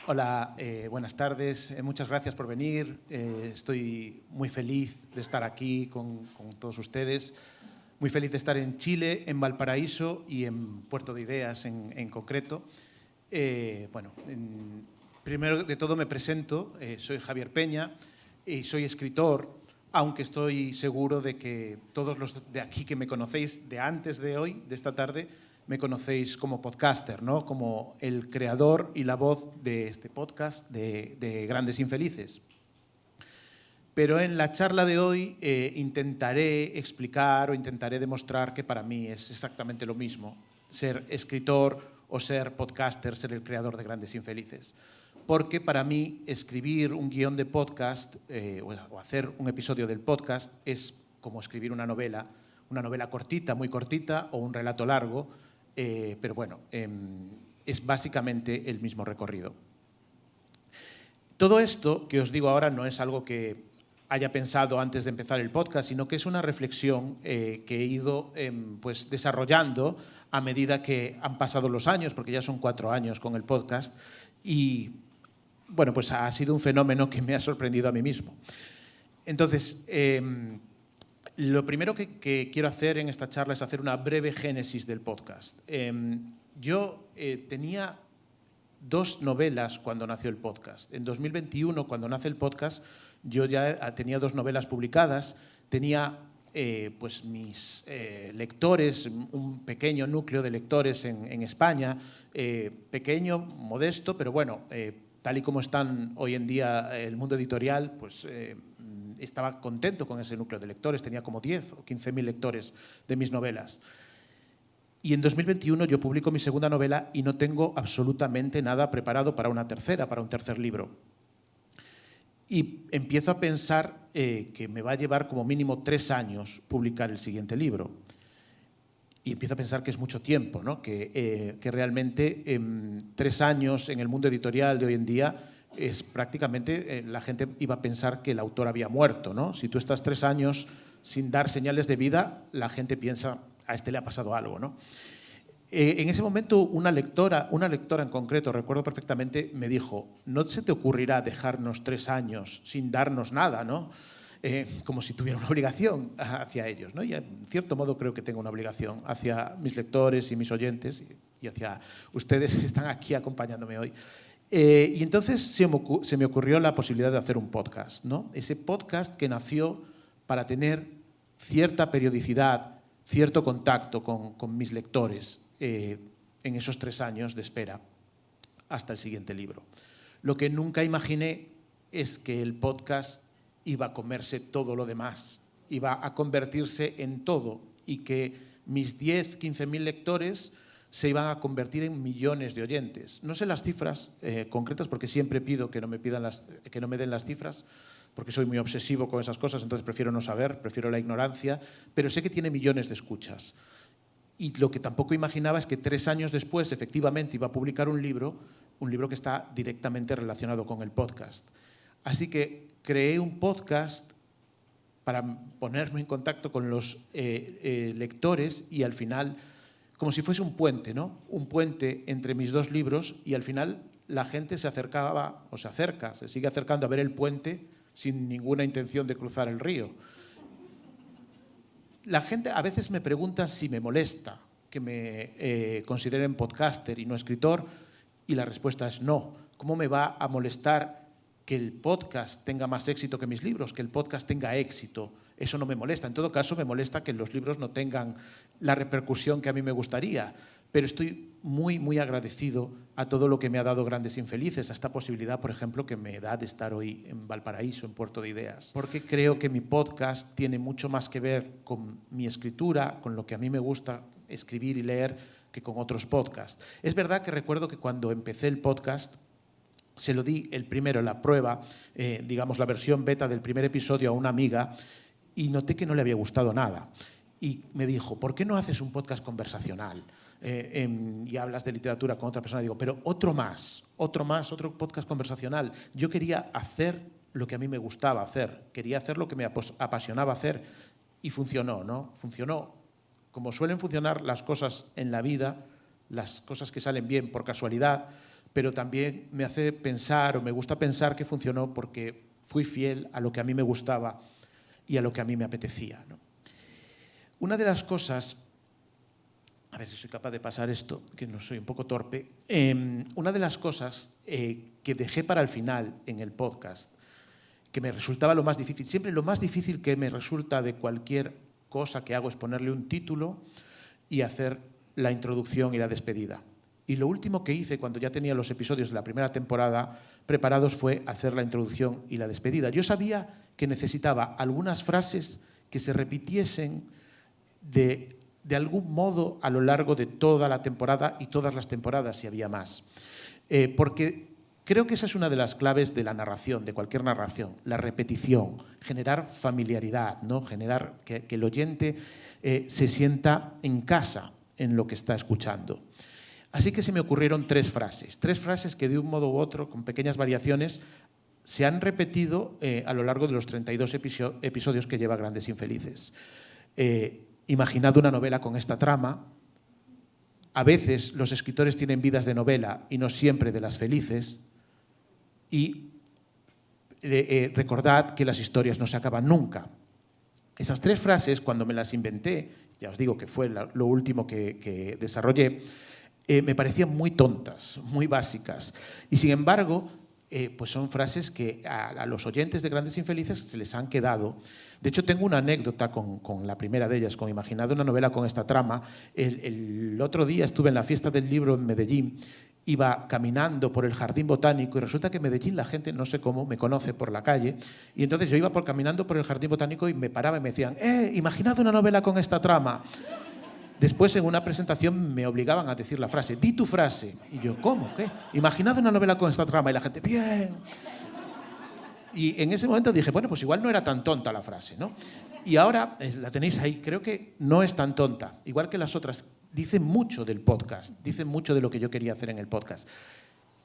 Hola, buenas tardes. Muchas gracias por venir. Estoy muy feliz de estar aquí con todos ustedes. Muy feliz de estar en Chile, en Valparaíso y en Puerto de Ideas en concreto. Primero de todo me presento. Soy Javier Peña y soy escritor, aunque estoy seguro de que todos los de aquí que me conocéis de antes de hoy, de esta tarde, me conocéis como podcaster, ¿no? Como el creador y la voz de este podcast de Grandes Infelices. Pero en la charla de hoy intentaré explicar o intentaré demostrar que para mí es exactamente lo mismo ser escritor o ser podcaster, ser el creador de Grandes Infelices. Porque para mí escribir un guión de podcast o hacer un episodio del podcast es como escribir una novela cortita, muy cortita, o un relato largo, pero bueno, es básicamente el mismo recorrido. Todo esto que os digo ahora no es algo que haya pensado antes de empezar el podcast, sino que es una reflexión que he ido pues desarrollando a medida que han pasado los años, porque ya son 4 años con el podcast, y bueno, pues ha sido un fenómeno que me ha sorprendido a mí mismo. Entonces, lo primero que quiero hacer en esta charla es hacer una breve génesis del podcast. Yo tenía 2 novelas cuando nació el podcast. En 2021, cuando nace el podcast, yo ya tenía 2 novelas publicadas. Tenía pues mis lectores, un pequeño núcleo de lectores en España, pequeño, modesto, pero bueno, tal y como están hoy en día el mundo editorial, pues estaba contento con ese núcleo de lectores. Tenía como 10 o 15.000 lectores de mis novelas. Y en 2021 yo publico mi segunda novela y no tengo absolutamente nada preparado para una tercera, para un tercer libro. Y empiezo a pensar que me va a llevar como mínimo 3 años publicar el siguiente libro. Y empiezo a pensar que es mucho tiempo, ¿no? Que realmente 3 años en el mundo editorial de hoy en día es prácticamente, la gente iba a pensar que el autor había muerto, ¿no? Si tú estás 3 años sin dar señales de vida, la gente piensa, a este le ha pasado algo, ¿no? En ese momento una lectora en concreto, recuerdo perfectamente, me dijo: ¿no se te ocurrirá dejarnos 3 años sin darnos nada, ¿no? Como si tuviera una obligación hacia ellos, ¿no? Y en cierto modo creo que tengo una obligación hacia mis lectores y mis oyentes y hacia ustedes que están aquí acompañándome hoy. Y entonces se me ocurrió la posibilidad de hacer un podcast, ¿no? Ese podcast que nació para tener cierta periodicidad, cierto contacto con mis lectores en esos 3 años de espera hasta el siguiente libro. Lo que nunca imaginé es que el podcast iba a comerse todo lo demás, iba a convertirse en todo, y que mis 10, 15.000 lectores se iban a convertir en millones de oyentes. No sé las cifras concretas, porque siempre pido que no me den las cifras, porque soy muy obsesivo con esas cosas, entonces prefiero no saber, prefiero la ignorancia, pero sé que tiene millones de escuchas. Y lo que tampoco imaginaba es que 3 años después, efectivamente, iba a publicar un libro que está directamente relacionado con el podcast. Así que creé un podcast para ponerme en contacto con los lectores y al final, como si fuese un puente, ¿no? Un puente entre mis 2 libros, y al final la gente se acercaba, o se acerca, se sigue acercando a ver el puente sin ninguna intención de cruzar el río. La gente a veces me pregunta si me molesta que me consideren podcaster y no escritor, y la respuesta es no. ¿Cómo me va a molestar que el podcast tenga más éxito que mis libros, que el podcast tenga éxito? Eso no me molesta. En todo caso, me molesta que los libros no tengan la repercusión que a mí me gustaría. Pero estoy muy, muy agradecido a todo lo que me ha dado Grandes Infelices, a esta posibilidad, por ejemplo, que me da de estar hoy en Valparaíso, en Puerto de Ideas. Porque creo que mi podcast tiene mucho más que ver con mi escritura, con lo que a mí me gusta escribir y leer, que con otros podcasts. Es verdad que recuerdo que cuando empecé el podcast, se lo di el primero, la prueba, digamos la versión beta del primer episodio a una amiga, y noté que no le había gustado nada. Y me dijo: ¿por qué no haces un podcast conversacional? Y hablas de literatura con otra persona. Digo: pero otro podcast conversacional. Yo quería hacer lo que a mí me gustaba hacer, quería hacer lo que me apasionaba hacer, y funcionó, ¿no? Funcionó como suelen funcionar las cosas en la vida, las cosas que salen bien por casualidad, pero también me hace pensar, o me gusta pensar que funcionó porque fui fiel a lo que a mí me gustaba y a lo que a mí me apetecía, ¿no? Una de las cosas, a ver si soy capaz de pasar esto, que no soy un poco torpe, una de las cosas que dejé para el final en el podcast, que me resultaba lo más difícil, siempre lo más difícil que me resulta de cualquier cosa que hago es ponerle un título y hacer la introducción y la despedida. Y lo último que hice cuando ya tenía los episodios de la primera temporada preparados fue hacer la introducción y la despedida. Yo sabía que necesitaba algunas frases que se repitiesen de algún modo a lo largo de toda la temporada y todas las temporadas, si había más. Porque creo que esa es una de las claves de la narración, de cualquier narración, la repetición, generar familiaridad, ¿no? Generar que el oyente se sienta en casa en lo que está escuchando. Así que se me ocurrieron tres frases que de un modo u otro, con pequeñas variaciones, se han repetido a lo largo de los 32 episodios que lleva Grandes Infelices. Imaginad una novela con esta trama. A veces los escritores tienen vidas de novela y no siempre de las felices. Y recordad que las historias no se acaban nunca. Esas tres frases, cuando me las inventé, ya os digo que fue lo último que desarrollé, me parecían muy tontas, muy básicas. Y sin embargo, pues son frases que a los oyentes de Grandes Infelices se les han quedado. De hecho, tengo una anécdota con la primera de ellas, con Imaginad una novela con esta trama. El otro día estuve en la fiesta del libro en Medellín, iba caminando por el jardín botánico y resulta que en Medellín la gente, no sé cómo, me conoce por la calle, y entonces yo iba caminando por el jardín botánico y me paraba y me decían imaginad una novela con esta trama. Después, en una presentación, me obligaban a decir la frase, di tu frase. Y yo, ¿cómo? ¿Qué? Imaginad una novela con esta trama. Y la gente, bien. Y en ese momento dije, bueno, pues igual no era tan tonta la frase, ¿no? Y ahora la tenéis ahí. Creo que no es tan tonta. Igual que las otras. Dice mucho del podcast. Dice mucho de lo que yo quería hacer en el podcast.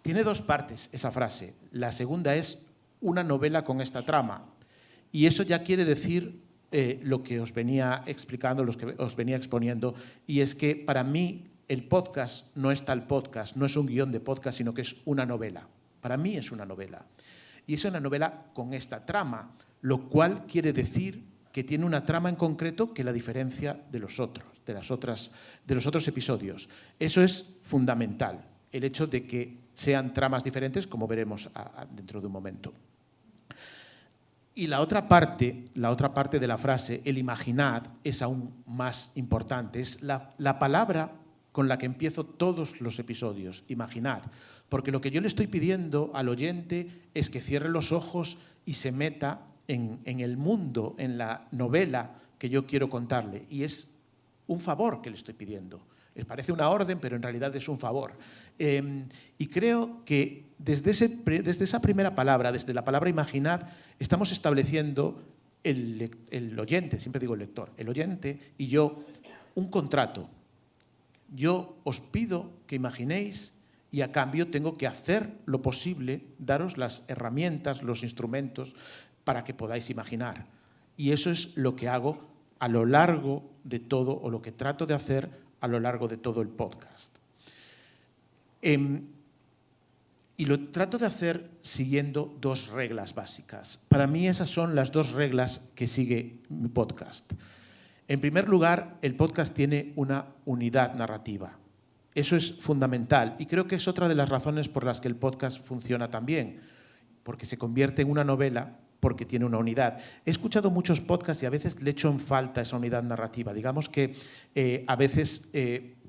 Tiene dos partes esa frase. La segunda es una novela con esta trama. Y eso ya quiere decir lo que os venía explicando, lo que os venía exponiendo, y es que para mí el podcast no es tal podcast, no es un guión de podcast, sino que es una novela. Para mí es una novela. Y es una novela con esta trama, lo cual quiere decir que tiene una trama en concreto que la diferencia de los otros episodios. Eso es fundamental, el hecho de que sean tramas diferentes, como veremos dentro de un momento. Y la otra parte de la frase, el imaginad, es aún más importante. Es la palabra con la que empiezo todos los episodios, imaginad. Porque lo que yo le estoy pidiendo al oyente es que cierre los ojos y se meta en el mundo, en la novela que yo quiero contarle. Y es un favor que le estoy pidiendo. Les parece una orden, pero en realidad es un favor. Y creo que desde esa primera palabra, desde la palabra imaginad, estamos estableciendo el oyente, siempre digo el lector, el oyente y yo, un contrato. Yo os pido que imaginéis y a cambio tengo que hacer lo posible, daros las herramientas, los instrumentos para que podáis imaginar. Y eso es lo que hago a lo largo de todo, o lo que trato de hacer a lo largo de todo el podcast. Y lo trato de hacer siguiendo dos reglas básicas. Para mí esas son las dos reglas que sigue mi podcast. En primer lugar, el podcast tiene una unidad narrativa. Eso es fundamental y creo que es otra de las razones por las que el podcast funciona tan bien, porque se convierte en una novela porque tiene una unidad. He escuchado muchos podcasts y a veces le echo en falta esa unidad narrativa. Digamos que a veces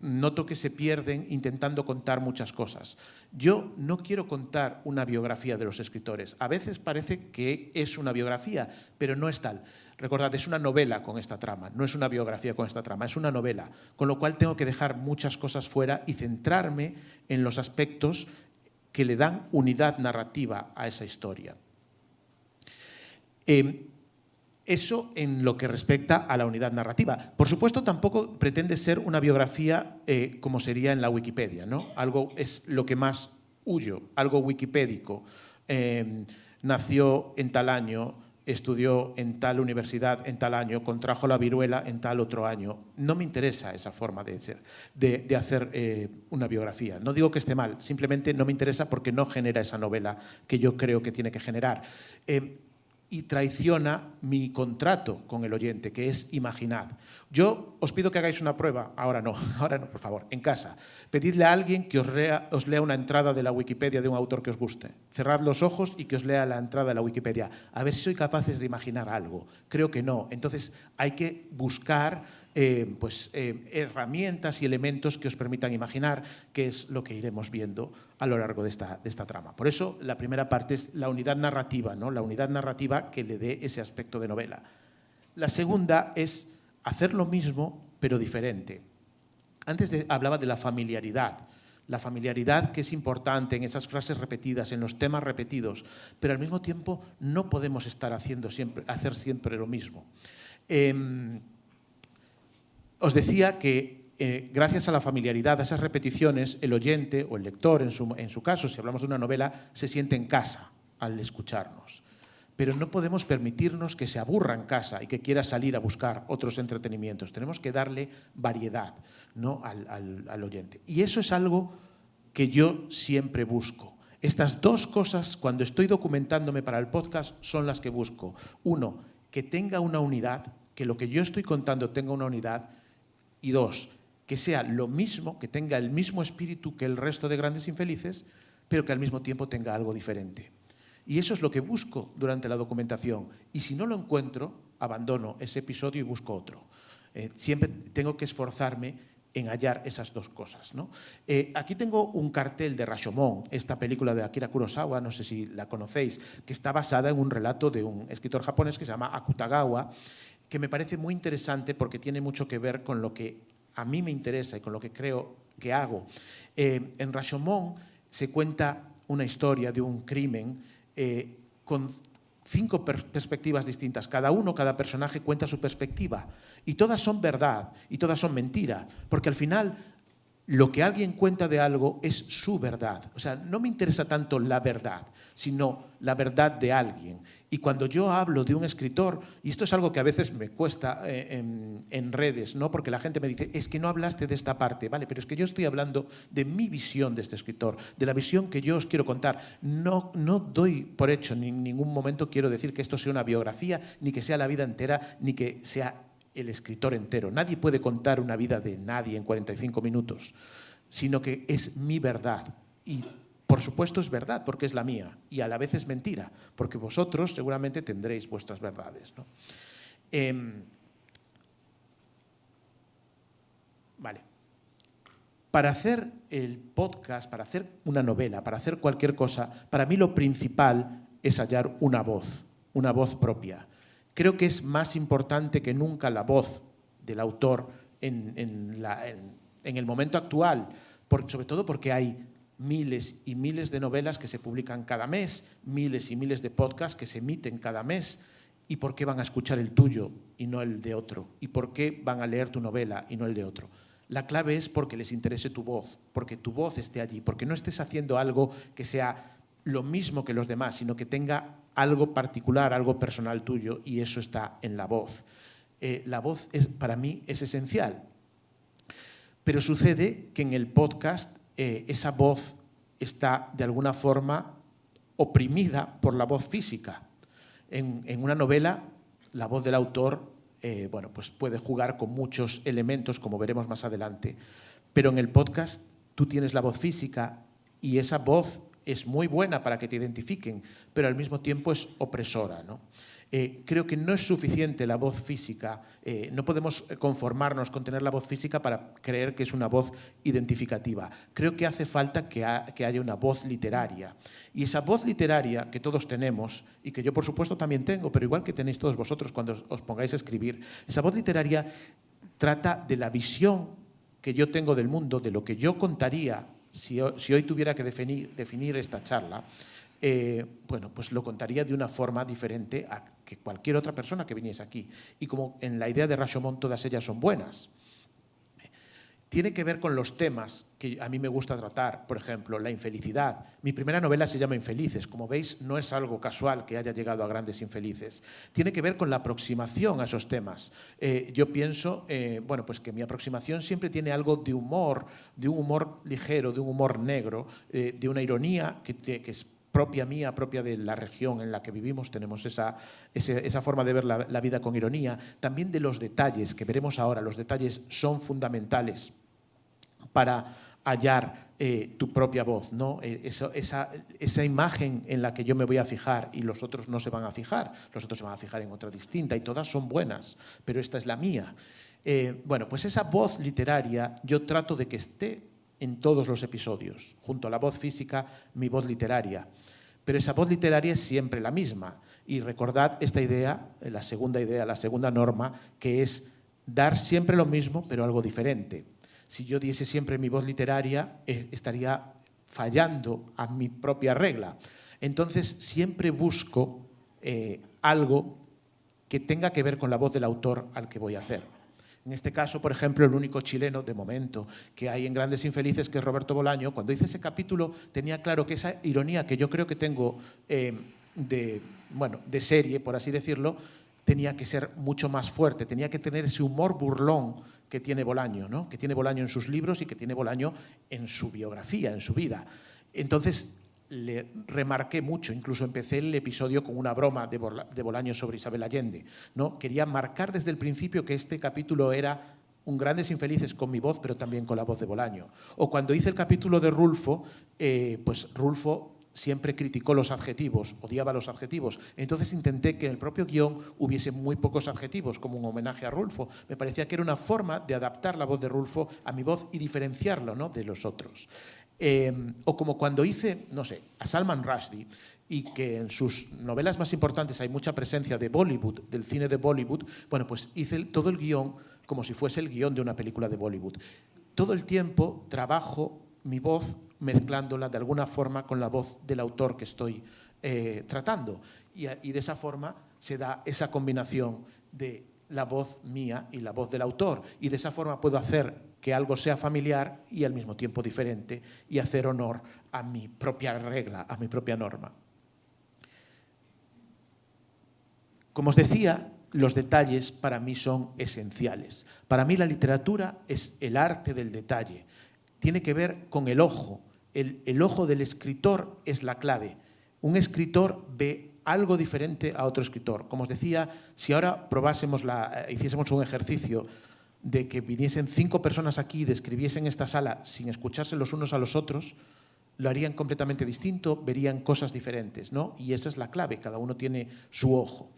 noto que se pierden intentando contar muchas cosas. Yo no quiero contar una biografía de los escritores. A veces parece que es una biografía, pero no es tal. Recordad, es una novela con esta trama, no es una biografía con esta trama, es una novela, con lo cual tengo que dejar muchas cosas fuera y centrarme en los aspectos que le dan unidad narrativa a esa historia. Eso en lo que respecta a la unidad narrativa. Por supuesto, tampoco pretende ser una biografía como sería en la Wikipedia, ¿no? Algo es lo que más huyo, algo wikipédico. Nació en tal año, estudió en tal universidad en tal año, contrajo la viruela en tal otro año. No me interesa esa forma de hacer una biografía. No digo que esté mal, simplemente no me interesa porque no genera esa novela que yo creo que tiene que generar. Y traiciona mi contrato con el oyente, que es imaginad. Yo os pido que hagáis una prueba, ahora no, por favor, en casa. Pedidle a alguien que os lea una entrada de la Wikipedia de un autor que os guste. Cerrad los ojos y que os lea la entrada de la Wikipedia. A ver si sois capaces de imaginar algo. Creo que no. Entonces hay que buscar herramientas y elementos que os permitan imaginar, que es lo que iremos viendo a lo largo de esta trama. Por eso la primera parte es la unidad narrativa, ¿no? La unidad narrativa que le dé ese aspecto de novela. La segunda es hacer lo mismo pero diferente. Antes hablaba de la familiaridad que es importante en esas frases repetidas, en los temas repetidos, pero al mismo tiempo no podemos estar hacer siempre lo mismo. Os decía que gracias a la familiaridad, a esas repeticiones, el oyente o el lector, en su caso, si hablamos de una novela, se siente en casa al escucharnos. Pero no podemos permitirnos que se aburra en casa y que quiera salir a buscar otros entretenimientos. Tenemos que darle variedad, ¿no?, al oyente. Y eso es algo que yo siempre busco. Estas dos cosas, cuando estoy documentándome para el podcast, son las que busco. Uno, que tenga una unidad, que lo que yo estoy contando tenga una unidad. Y dos, que sea lo mismo, que tenga el mismo espíritu que el resto de Grandes Infelices, pero que al mismo tiempo tenga algo diferente. Y eso es lo que busco durante la documentación. Y si no lo encuentro, abandono ese episodio y busco otro. Siempre tengo que esforzarme en hallar esas dos cosas, ¿no? Aquí tengo un cartel de Rashomon, esta película de Akira Kurosawa, no sé si la conocéis, que está basada en un relato de un escritor japonés que se llama Akutagawa, que me parece muy interesante porque tiene mucho que ver con lo que a mí me interesa y con lo que creo que hago. En Rashomon se cuenta una historia de un crimen con 5 perspectivas distintas. Cada personaje cuenta su perspectiva y todas son verdad y todas son mentira, porque al final lo que alguien cuenta de algo es su verdad. O sea, no me interesa tanto la verdad, sino la verdad de alguien. Y cuando yo hablo de un escritor, y esto es algo que a veces me cuesta en redes, ¿no?, porque la gente me dice, es que no hablaste de esta parte, vale, pero es que yo estoy hablando de mi visión de este escritor, de la visión que yo os quiero contar. No doy por hecho, ni en ningún momento quiero decir que esto sea una biografía, ni que sea la vida entera, ni que sea el escritor entero. Nadie puede contar una vida de nadie en 45 minutos, sino que es mi verdad. Y por supuesto es verdad porque es la mía y a la vez es mentira porque vosotros seguramente tendréis vuestras verdades, ¿no? Vale. Para hacer el podcast, para hacer una novela, para hacer cualquier cosa, para mí lo principal es hallar una voz propia. Creo que es más importante que nunca la voz del autor en el momento actual, sobre todo porque hay miles y miles de novelas que se publican cada mes, miles y miles de podcasts que se emiten cada mes. ¿Y por qué van a escuchar el tuyo y no el de otro? ¿Y por qué van a leer tu novela y no el de otro? La clave es porque les interese tu voz, porque tu voz esté allí, porque no estés haciendo algo que sea lo mismo que los demás, sino que tenga algo particular, algo personal tuyo, y eso está en la voz. La voz para mí es esencial. Pero sucede que en el podcast esa voz está de alguna forma oprimida por la voz física. En una novela, la voz del autor pues puede jugar con muchos elementos, como veremos más adelante. Pero en el podcast tú tienes la voz física y esa voz es muy buena para que te identifiquen, pero al mismo tiempo es opresora, ¿no? Creo que no es suficiente la voz física, no podemos conformarnos con tener la voz física para creer que es una voz identificativa. Creo que hace falta que haya una voz literaria. Y esa voz literaria que todos tenemos, y que yo por supuesto también tengo, pero igual que tenéis todos vosotros cuando os pongáis a escribir, esa voz literaria trata de la visión que yo tengo del mundo, de lo que yo contaría si hoy tuviera que definir esta charla. Pues lo contaría de una forma diferente a que cualquier otra persona que viniese aquí. Y como en la idea de Rashomon todas ellas son buenas. tiene que ver con los temas que a mí me gusta tratar. Por ejemplo, la infelicidad. Mi primera novela se llama Infelices. Como veis, no es algo casual que haya llegado a Grandes Infelices. Tiene que ver con la aproximación a esos temas. Yo pienso bueno, pues que mi aproximación siempre tiene algo de un humor ligero, de un humor negro, de una ironía que es propia mía, propia de la región en la que vivimos. Tenemos esa forma de ver la vida con ironía. También de los detalles, que veremos ahora. Los detalles son fundamentales para hallar tu propia voz, ¿no? Esa imagen en la que yo me voy a fijar y los otros no se van a fijar. Los otros se van a fijar en otra distinta y todas son buenas, pero esta es la mía. Bueno, pues esa voz literaria yo trato de que esté en todos los episodios, junto a la voz física, mi voz literaria. Pero esa voz literaria es siempre la misma. Y recordad esta idea, la segunda norma, que es dar siempre lo mismo, pero algo diferente. Si yo diese siempre mi voz literaria, estaría fallando a mi propia regla. Entonces, siempre busco algo que tenga que ver con la voz del autor al que voy a hacer. En este caso, por ejemplo, el único chileno, de momento, que hay en Grandes Infelices, que es Roberto Bolaño. Cuando hice ese capítulo, tenía claro que esa ironía que yo creo que tengo de serie, por así decirlo, tenía que ser mucho más fuerte, tenía que tener ese humor burlón que tiene Bolaño, ¿no? Que tiene Bolaño en sus libros y que tiene Bolaño en su biografía, en su vida. Entonces, le remarqué mucho, incluso empecé el episodio con una broma de Bolaño sobre Isabel Allende, ¿no? Quería marcar desde el principio que este capítulo era un Grandes Infelices con mi voz, pero también con la voz de Bolaño. O cuando hice el capítulo de Rulfo, pues Rulfo siempre criticó los adjetivos, odiaba los adjetivos. Entonces intenté que en el propio guión hubiese muy pocos adjetivos, como un homenaje a Rulfo. Me parecía que era una forma de adaptar la voz de Rulfo a mi voz y diferenciarlo, ¿no?, de los otros. O como cuando hice, no sé, a Salman Rushdie, y que en sus novelas más importantes hay mucha presencia de Bollywood, del cine de Bollywood, bueno, pues hice todo el guión como si fuese el guión de una película de Bollywood. Todo el tiempo trabajo mi voz mezclándola de alguna forma con la voz del autor que estoy tratando. Y de esa forma se da esa combinación de la voz mía y la voz del autor. Y de esa forma puedo hacer que algo sea familiar y al mismo tiempo diferente y hacer honor a mi propia regla, a mi propia norma. Como os decía, los detalles para mí son esenciales. Para mí la literatura es el arte del detalle. Tiene que ver con el ojo. El ojo del escritor es la clave. Un escritor ve algo diferente a otro escritor. Como os decía, si ahora hiciésemos un ejercicio de que viniesen 5 personas aquí y describiesen esta sala sin escucharse los unos a los otros, lo harían completamente distinto, verían cosas diferentes, ¿no? Y esa es la clave, cada uno tiene su ojo.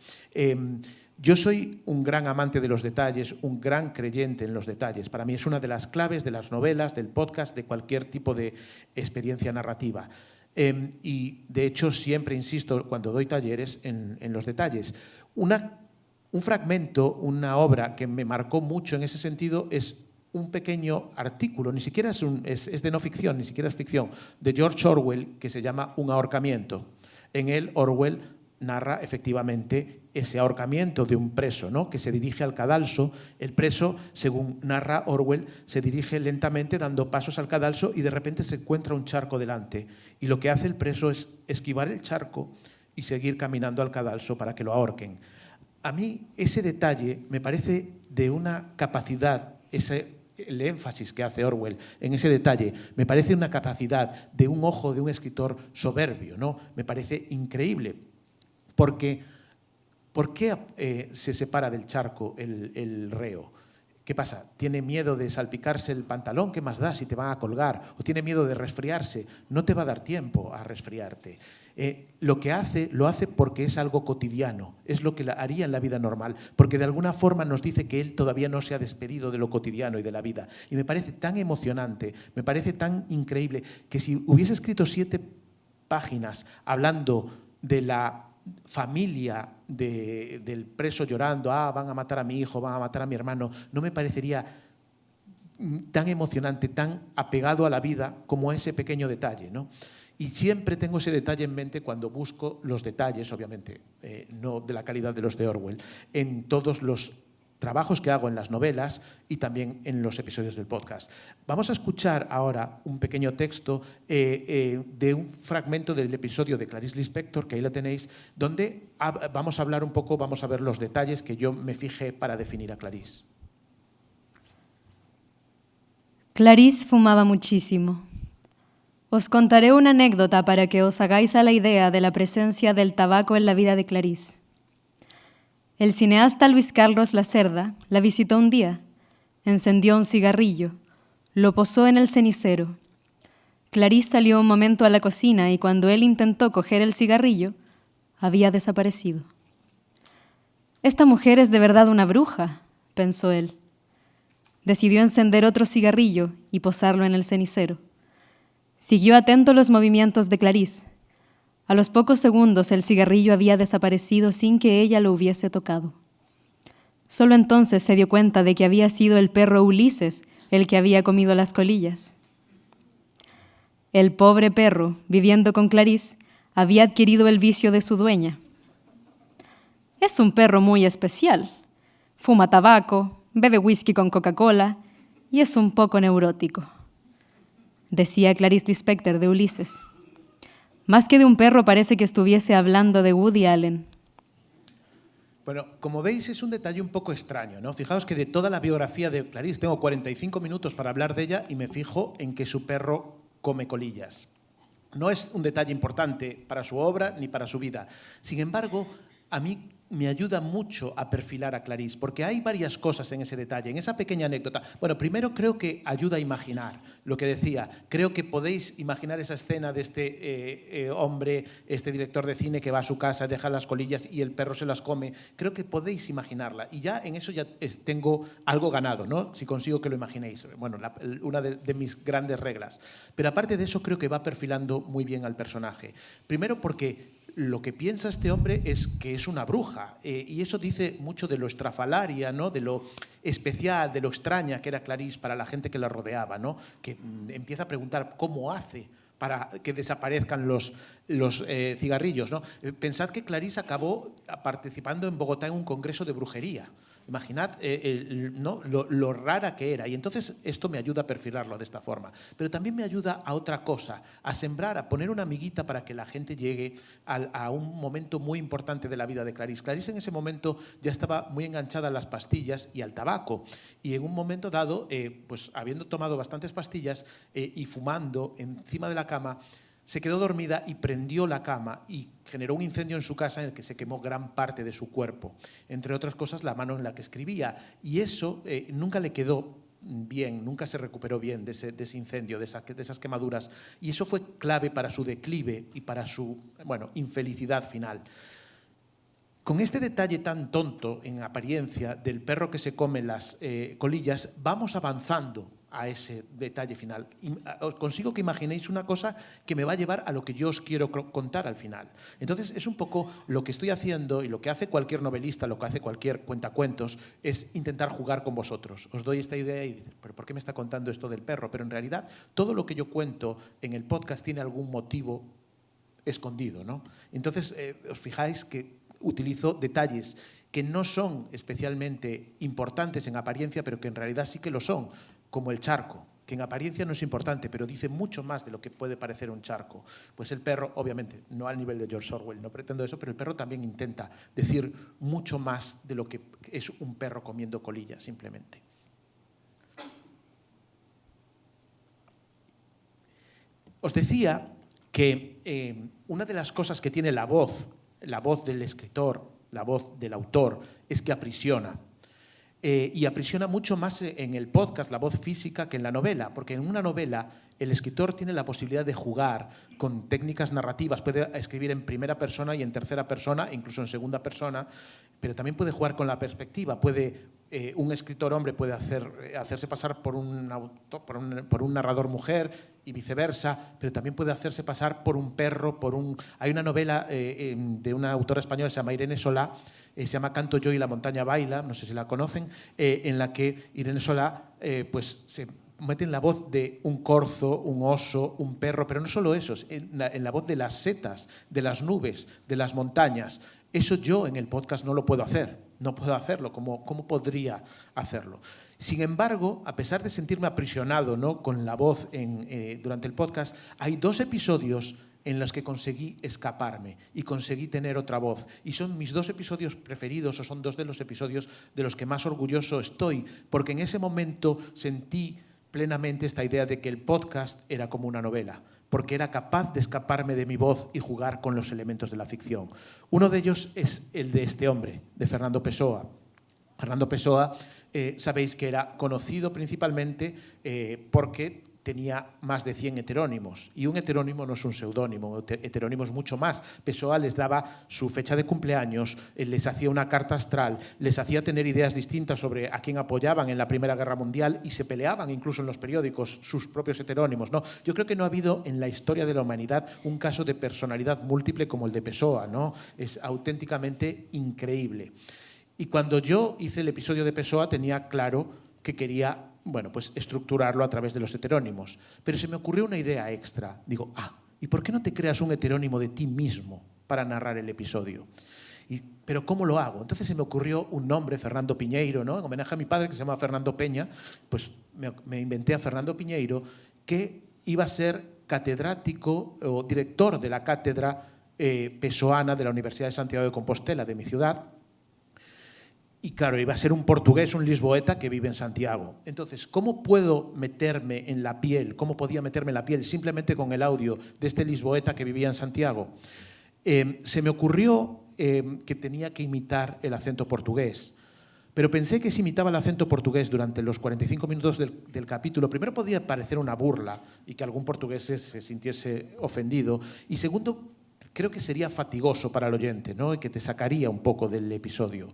Yo soy un gran amante de los detalles, un gran creyente en los detalles. Para mí es una de las claves de las novelas, del podcast, de cualquier tipo de experiencia narrativa. Y de hecho siempre insisto cuando doy talleres en los detalles. Un fragmento, una obra que me marcó mucho en ese sentido es un pequeño artículo, ni siquiera es de no ficción, ni siquiera es ficción, de George Orwell, que se llama Un ahorcamiento. En él Orwell narra efectivamente ese ahorcamiento de un preso, ¿no?, que se dirige al cadalso. El preso, según narra Orwell, se dirige lentamente dando pasos al cadalso y de repente se encuentra un charco delante. Y lo que hace el preso es esquivar el charco y seguir caminando al cadalso para que lo ahorquen. A mí ese detalle me parece de una capacidad, el énfasis que hace Orwell en ese detalle, me parece una capacidad de un ojo de un escritor soberbio, ¿no? Me parece increíble. Porque, ¿por qué se separa del charco el reo? ¿Qué pasa? ¿Tiene miedo de salpicarse el pantalón? ¿Qué más da si te van a colgar? ¿O tiene miedo de resfriarse? No te va a dar tiempo a resfriarte. Lo hace porque es algo cotidiano, es lo que haría en la vida normal, porque de alguna forma nos dice que él todavía no se ha despedido de lo cotidiano y de la vida. Y me parece tan emocionante, me parece tan increíble, que si hubiese escrito 7 páginas hablando de la familia del preso llorando, van a matar a mi hijo, van a matar a mi hermano, no me parecería tan emocionante, tan apegado a la vida como ese pequeño detalle, ¿no? Y siempre tengo ese detalle en mente cuando busco los detalles, obviamente, no de la calidad de los de Orwell, en todos los trabajos que hago en las novelas y también en los episodios del podcast. Vamos a escuchar ahora un pequeño texto de un fragmento del episodio de Clarice Lispector, que ahí la tenéis, donde vamos a hablar un poco, vamos a ver los detalles que yo me fijé para definir a Clarice. Clarice fumaba muchísimo. Os contaré una anécdota para que os hagáis a la idea de la presencia del tabaco en la vida de Clarice. El cineasta Luis Carlos Lacerda la visitó un día, encendió un cigarrillo, lo posó en el cenicero. Clarice salió un momento a la cocina y cuando él intentó coger el cigarrillo, había desaparecido. «Esta mujer es de verdad una bruja», pensó él. Decidió encender otro cigarrillo y posarlo en el cenicero. Siguió atento los movimientos de Clarice. A los pocos segundos el cigarrillo había desaparecido sin que ella lo hubiese tocado. Solo entonces se dio cuenta de que había sido el perro Ulises el que había comido las colillas. El pobre perro, viviendo con Clarice, había adquirido el vicio de su dueña. «Es un perro muy especial. Fuma tabaco, bebe whisky con Coca-Cola y es un poco neurótico», decía Clarice Lispector de Ulises. Más que de un perro, parece que estuviese hablando de Woody Allen. Bueno, como veis, es un detalle un poco extraño, ¿no? Fijaos que de toda la biografía de Clarice tengo 45 minutos para hablar de ella y me fijo en que su perro come colillas. No es un detalle importante para su obra ni para su vida. Sin embargo, a mí me ayuda mucho a perfilar a Clarice, porque hay varias cosas en ese detalle, en esa pequeña anécdota. Bueno, primero creo que ayuda a imaginar lo que decía. Creo que podéis imaginar esa escena de este hombre, este director de cine que va a su casa, deja las colillas y el perro se las come. Creo que podéis imaginarla y ya en eso ya tengo algo ganado, ¿no? Si consigo que lo imaginéis. Bueno, una de mis grandes reglas. Pero aparte de eso creo que va perfilando muy bien al personaje. Primero porque lo que piensa este hombre es que es una bruja y eso dice mucho de lo estrafalaria, ¿no? De lo especial, de lo extraña que era Clarice para la gente que la rodeaba, ¿no? Que empieza a preguntar cómo hace para que desaparezcan los cigarrillos, ¿no? Pensad que Clarice acabó participando en Bogotá en un congreso de brujería. Imaginad ¿no? lo rara que era. Y entonces esto me ayuda a perfilarlo de esta forma. Pero también me ayuda a otra cosa, a sembrar, a poner una amiguita para que la gente llegue a un momento muy importante de la vida de Clarice. Clarice en ese momento ya estaba muy enganchada a las pastillas y al tabaco. Y en un momento dado, pues habiendo tomado bastantes pastillas y fumando encima de la cama, se quedó dormida y prendió la cama y generó un incendio en su casa en el que se quemó gran parte de su cuerpo. Entre otras cosas, la mano en la que escribía. Y eso nunca le quedó bien, nunca se recuperó bien de ese incendio, de esas quemaduras. Y eso fue clave para su declive y para su infelicidad final. Con este detalle tan tonto, en apariencia, del perro que se come las colillas, vamos avanzando a ese detalle final. Os consigo que imaginéis una cosa que me va a llevar a lo que yo os quiero contar al final. Entonces, es un poco lo que estoy haciendo y lo que hace cualquier novelista, lo que hace cualquier cuentacuentos, es intentar jugar con vosotros. Os doy esta idea y dices, ¿pero por qué me está contando esto del perro? Pero en realidad, todo lo que yo cuento en el podcast tiene algún motivo escondido, ¿no? Entonces, os fijáis que utilizo detalles que no son especialmente importantes en apariencia, pero que en realidad sí que lo son, como el charco, que en apariencia no es importante, pero dice mucho más de lo que puede parecer un charco. Pues el perro, obviamente, no al nivel de George Orwell, no pretendo eso, pero el perro también intenta decir mucho más de lo que es un perro comiendo colillas, simplemente. Os decía que una de las cosas que tiene la voz del escritor, la voz del autor, es que aprisiona. Y aprisiona mucho más en el podcast, la voz física, que en la novela, porque en una novela el escritor tiene la posibilidad de jugar con técnicas narrativas, puede escribir en primera persona y en tercera persona, incluso en segunda persona, pero también puede jugar con la perspectiva, un escritor hombre puede hacerse pasar por un narrador mujer y viceversa, pero también puede hacerse pasar por un perro, Hay una novela de una autora española, se llama Irene Solá, se llama Canto yo y la montaña baila, no sé si la conocen, en la que Irene Solá pues se mete en la voz de un corzo, un oso, un perro, pero no solo eso, en la voz de las setas, de las nubes, de las montañas. Eso yo en el podcast no lo puedo hacer. no puedo hacerlo, ¿cómo podría hacerlo? Sin embargo, a pesar de sentirme aprisionado, ¿no?, con la voz durante el podcast, hay 2 episodios en los que conseguí escaparme y conseguí tener otra voz. Y son mis 2 episodios preferidos, o son 2 de los episodios de los que más orgulloso estoy, porque en ese momento sentí plenamente esta idea de que el podcast era como una novela, porque era capaz de escaparme de mi voz y jugar con los elementos de la ficción. Uno de ellos es el de este hombre, de Fernando Pessoa. Fernando Pessoa, sabéis que era conocido principalmente porque tenía más de 100 heterónimos, y un heterónimo no es un seudónimo, heterónimo es mucho más. Pessoa les daba su fecha de cumpleaños, les hacía una carta astral, les hacía tener ideas distintas sobre a quién apoyaban en la Primera Guerra Mundial, y se peleaban incluso en los periódicos sus propios heterónimos, ¿no? Yo creo que no ha habido en la historia de la humanidad un caso de personalidad múltiple como el de Pessoa, ¿no? Es auténticamente increíble. Y cuando yo hice el episodio de Pessoa tenía claro que quería, bueno, pues estructurarlo a través de los heterónimos. Pero se me ocurrió una idea extra. Digo, ¿y por qué no te creas un heterónimo de ti mismo para narrar el episodio? ¿Pero cómo lo hago? Entonces se me ocurrió un nombre, Fernando Piñeiro, ¿no?, en homenaje a mi padre, que se llama Fernando Peña. Pues me inventé a Fernando Piñeiro, que iba a ser catedrático o director de la cátedra pessoana de la Universidad de Santiago de Compostela, de mi ciudad. Y claro, iba a ser un portugués, un lisboeta que vive en Santiago. Entonces, ¿cómo puedo meterme en la piel? ¿Cómo podía meterme en la piel simplemente con el audio de este lisboeta que vivía en Santiago? Se me ocurrió que tenía que imitar el acento portugués. Pero pensé que si imitaba el acento portugués durante los 45 minutos del capítulo, primero podía parecer una burla y que algún portugués se sintiese ofendido. Y segundo, creo que sería fatigoso para el oyente, ¿no?, y que te sacaría un poco del episodio.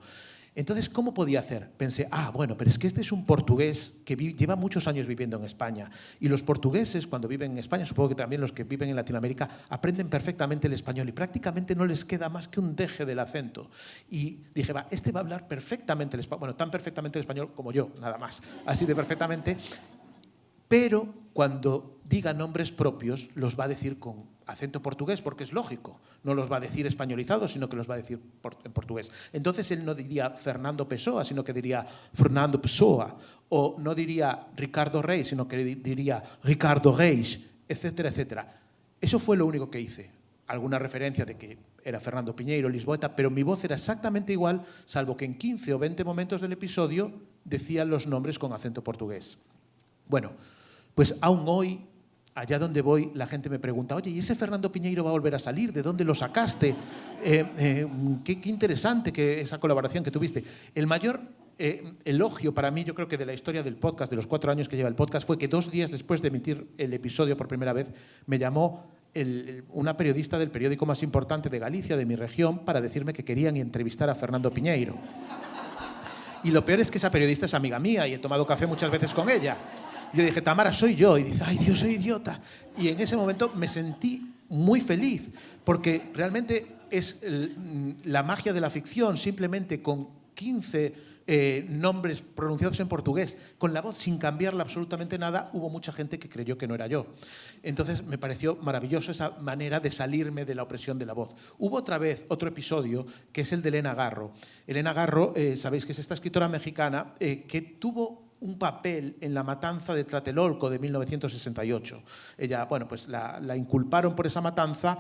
Entonces, ¿cómo podía hacer? Pensé, bueno, pero es que este es un portugués que lleva muchos años viviendo en España. Y los portugueses, cuando viven en España, supongo que también los que viven en Latinoamérica, aprenden perfectamente el español y prácticamente no les queda más que un deje del acento. Y dije, este va a hablar perfectamente el español, bueno, tan perfectamente el español como yo, nada más, así de perfectamente. Pero cuando diga nombres propios, los va a decir con acento portugués, porque es lógico. No los va a decir españolizados, sino que los va a decir en portugués. Entonces él no diría Fernando Pessoa, sino que diría Fernando Pessoa. O no diría Ricardo Reis, sino que diría Ricardo Reis, etcétera, etcétera. Eso fue lo único que hice. Alguna referencia de que era Fernando Piñeiro, lisboeta, pero mi voz era exactamente igual, salvo que en 15 o 20 momentos del episodio decía los nombres con acento portugués. Bueno, pues aún hoy, allá donde voy, la gente me pregunta, oye, ¿y ese Fernando Piñeiro va a volver a salir? ¿De dónde lo sacaste? Qué interesante esa colaboración que tuviste. El mayor elogio para mí, yo creo que de la historia del podcast, de los 4 años que lleva el podcast, fue que 2 días después de emitir el episodio por primera vez, me llamó una periodista del periódico más importante de Galicia, de mi región, para decirme que querían entrevistar a Fernando Piñeiro. Y lo peor es que esa periodista es amiga mía y he tomado café muchas veces con ella. Yo dije, Tamara, soy yo. Y dice, ay, Dios, soy idiota. Y en ese momento me sentí muy feliz, porque realmente es la magia de la ficción, simplemente con 15 nombres pronunciados en portugués, con la voz sin cambiarla absolutamente nada, hubo mucha gente que creyó que no era yo. Entonces me pareció maravilloso esa manera de salirme de la opresión de la voz. Hubo otra vez otro episodio, que es el de Elena Garro. Elena Garro, sabéis que es esta escritora mexicana que tuvo un papel en la matanza de Tlatelolco de 1968. Ella, bueno, pues la inculparon por esa matanza.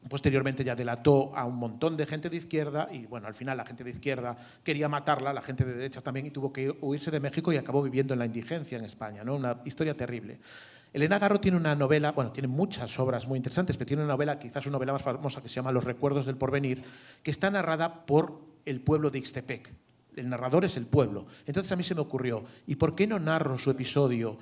Posteriormente ya delató a un montón de gente de izquierda y, bueno, al final la gente de izquierda quería matarla, la gente de derecha también, y tuvo que huirse de México y acabó viviendo en la indigencia en España, ¿no? Una historia terrible. Elena Garro tiene una novela, bueno, tiene muchas obras muy interesantes, pero tiene una novela, quizás su novela más famosa, que se llama Los recuerdos del porvenir, que está narrada por el pueblo de Ixtepec. El narrador es el pueblo. Entonces a mí se me ocurrió, ¿y por qué no narro su episodio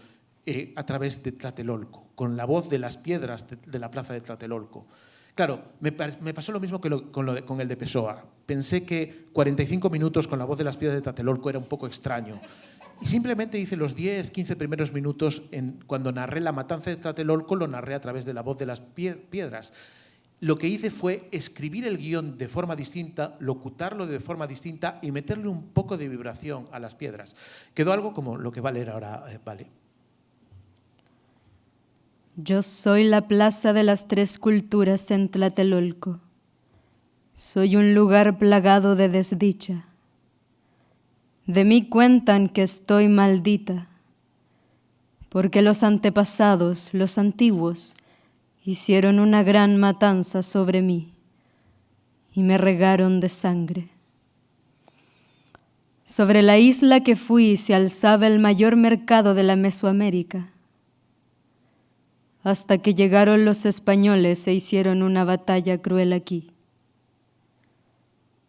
a través de Tlatelolco, con la voz de las piedras de la plaza de Tlatelolco? Claro, me pasó lo mismo que con el de Pessoa. Pensé que 45 minutos con la voz de las piedras de Tlatelolco era un poco extraño. Y simplemente hice los 10, 15 primeros minutos, cuando narré la matanza de Tlatelolco, lo narré a través de la voz de las piedras. Lo que hice fue escribir el guión de forma distinta, locutarlo de forma distinta y meterle un poco de vibración a las piedras. Quedó algo como lo que va a leer ahora, Vale. Yo soy la plaza de las 3 culturas en Tlatelolco. Soy un lugar plagado de desdicha. De mí cuentan que estoy maldita, porque los antepasados, los antiguos, hicieron una gran matanza sobre mí y me regaron de sangre. Sobre la isla que fui se alzaba el mayor mercado de la Mesoamérica, hasta que llegaron los españoles e hicieron una batalla cruel aquí.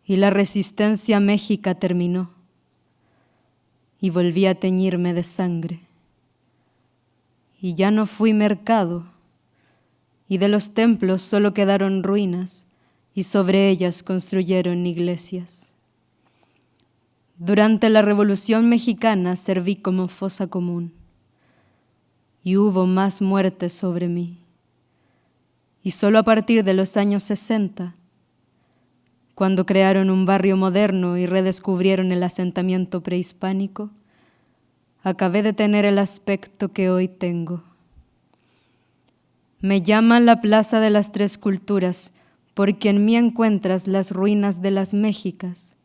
Y la resistencia méxica terminó, y volví a teñirme de sangre. Y ya no fui mercado, y de los templos solo quedaron ruinas, y sobre ellas construyeron iglesias. Durante la Revolución Mexicana serví como fosa común, y hubo más muertes sobre mí. Y solo a partir de los años 60, cuando crearon un barrio moderno y redescubrieron el asentamiento prehispánico, acabé de tener el aspecto que hoy tengo. Me llaman la Plaza de las Tres Culturas, porque en mí encuentras las ruinas de las Méxicas,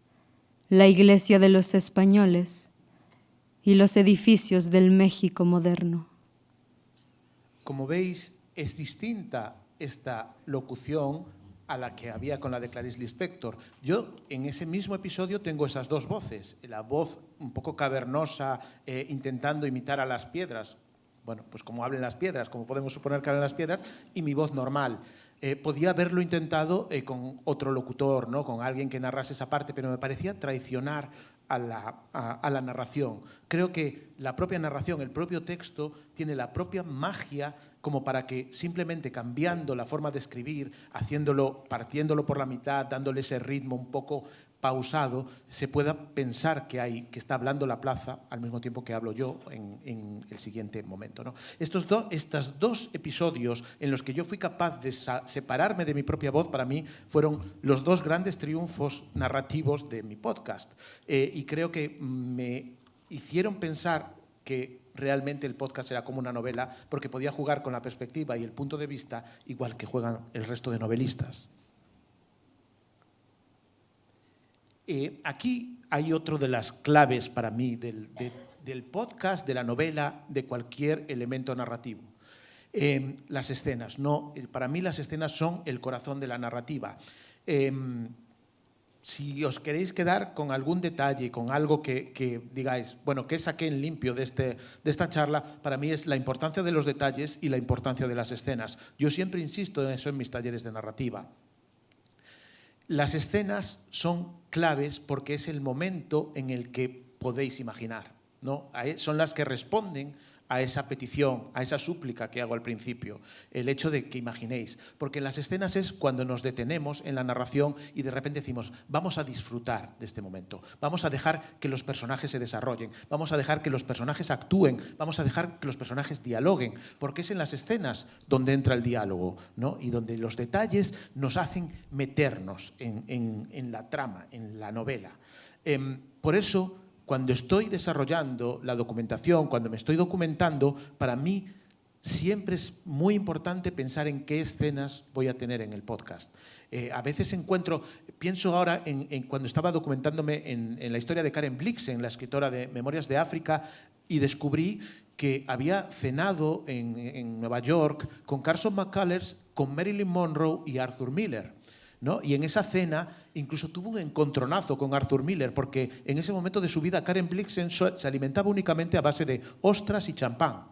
la iglesia de los españoles y los edificios del México moderno. Como veis, es distinta esta locución a la que había con la de Clarice Lispector. Yo en ese mismo episodio tengo esas dos voces, la voz un poco cavernosa, intentando imitar a las piedras, bueno, pues como hablan las piedras, como podemos suponer que hablan las piedras, y mi voz normal. Podía haberlo intentado con otro locutor, ¿no? Con alguien que narrase esa parte, pero me parecía traicionar a la narración. Creo que la propia narración, el propio texto, tiene la propia magia como para que simplemente cambiando la forma de escribir, haciéndolo, partiéndolo por la mitad, dándole ese ritmo un poco pausado, se pueda pensar que está hablando la plaza al mismo tiempo que hablo yo en el siguiente momento, ¿no? Estos dos episodios en los que yo fui capaz de separarme de mi propia voz, para mí fueron los dos grandes triunfos narrativos de mi podcast. Y creo que me hicieron pensar que realmente el podcast era como una novela, porque podía jugar con la perspectiva y el punto de vista igual que juegan el resto de novelistas. Aquí hay otro de las claves para mí del podcast, de la novela, de cualquier elemento narrativo. Las escenas. No, para mí las escenas son el corazón de la narrativa. Si os queréis quedar con algún detalle, con algo que digáis, bueno, ¿qué saqué en limpio de esta charla? Para mí es la importancia de los detalles y la importancia de las escenas. Yo siempre insisto en eso en mis talleres de narrativa. Las escenas son claves porque es el momento en el que podéis imaginar, ¿no? Son las que responden a esa petición, a esa súplica que hago al principio, el hecho de que imaginéis. Porque en las escenas es cuando nos detenemos en la narración y de repente decimos, vamos a disfrutar de este momento, vamos a dejar que los personajes se desarrollen, vamos a dejar que los personajes actúen, vamos a dejar que los personajes dialoguen, porque es en las escenas donde entra el diálogo, ¿no? Y donde los detalles nos hacen meternos en la trama, en la novela. Por eso, cuando estoy desarrollando la documentación, cuando me estoy documentando, para mí siempre es muy importante pensar en qué escenas voy a tener en el podcast. A veces pienso ahora en cuando estaba documentándome en la historia de Karen Blixen, la escritora de Memorias de África, y descubrí que había cenado en Nueva York con Carson McCullers, con Marilyn Monroe y Arthur Miller, ¿no? Y en esa cena incluso tuvo un encontronazo con Arthur Miller, porque en ese momento de su vida Karen Blixen se alimentaba únicamente a base de ostras y champán.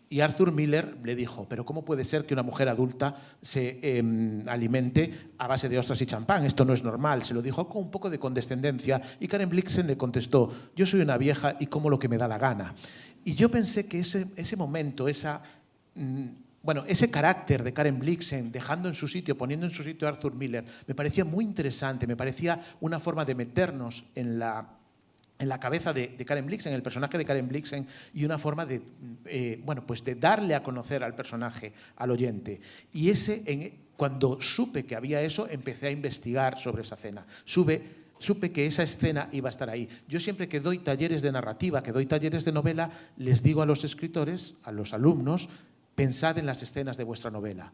Y Arthur Miller le dijo, pero ¿cómo puede ser que una mujer adulta se alimente a base de ostras y champán? Esto no es normal. Se lo dijo con un poco de condescendencia y Karen Blixen le contestó, yo soy una vieja y como lo que me da la gana. Y yo pensé que ese momento, ese carácter de Karen Blixen, dejando en su sitio, poniendo en su sitio a Arthur Miller, me parecía muy interesante, me parecía una forma de meternos en la cabeza de Karen Blixen, el personaje de Karen Blixen, y una forma de darle a conocer al personaje, al oyente. Y cuando supe que había eso, empecé a investigar sobre esa cena. Supe que esa escena iba a estar ahí. Yo siempre que doy talleres de narrativa, que doy talleres de novela, les digo a los escritores, a los alumnos, pensad en las escenas de vuestra novela.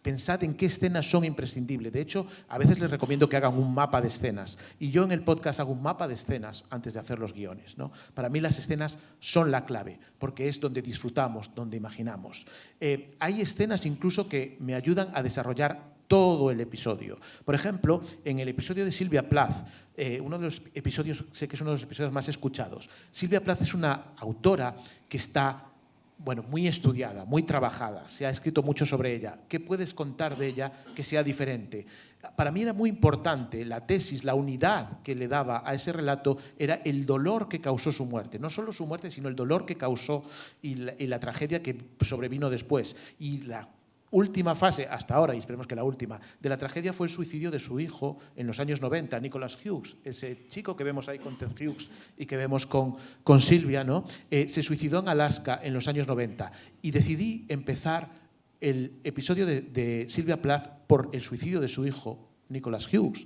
pensad en qué escenas son imprescindibles. De hecho, a veces les recomiendo que hagan un mapa de escenas. Y yo en el podcast hago un mapa de escenas antes de hacer los guiones, ¿no? Para mí las escenas son la clave, porque es donde disfrutamos, donde imaginamos. Hay escenas incluso que me ayudan a desarrollar todo el episodio. Por ejemplo, en el episodio de Silvia Plath, uno de los episodios, sé que es uno de los episodios más escuchados. Silvia Plath es una autora que está muy estudiada, muy trabajada, se ha escrito mucho sobre ella. ¿Qué puedes contar de ella que sea diferente? Para mí era muy importante la tesis, la unidad que le daba a ese relato era el dolor que causó su muerte. No solo su muerte, sino el dolor que causó y la tragedia que sobrevino después. Y la última fase, hasta ahora, y esperemos que la última, de la tragedia fue el suicidio de su hijo en los años 90, Nicholas Hughes, ese chico que vemos ahí con Ted Hughes y que vemos con Silvia, ¿no? Se suicidó en Alaska en los años 90 y decidí empezar el episodio de Silvia Plath por el suicidio de su hijo, Nicholas Hughes,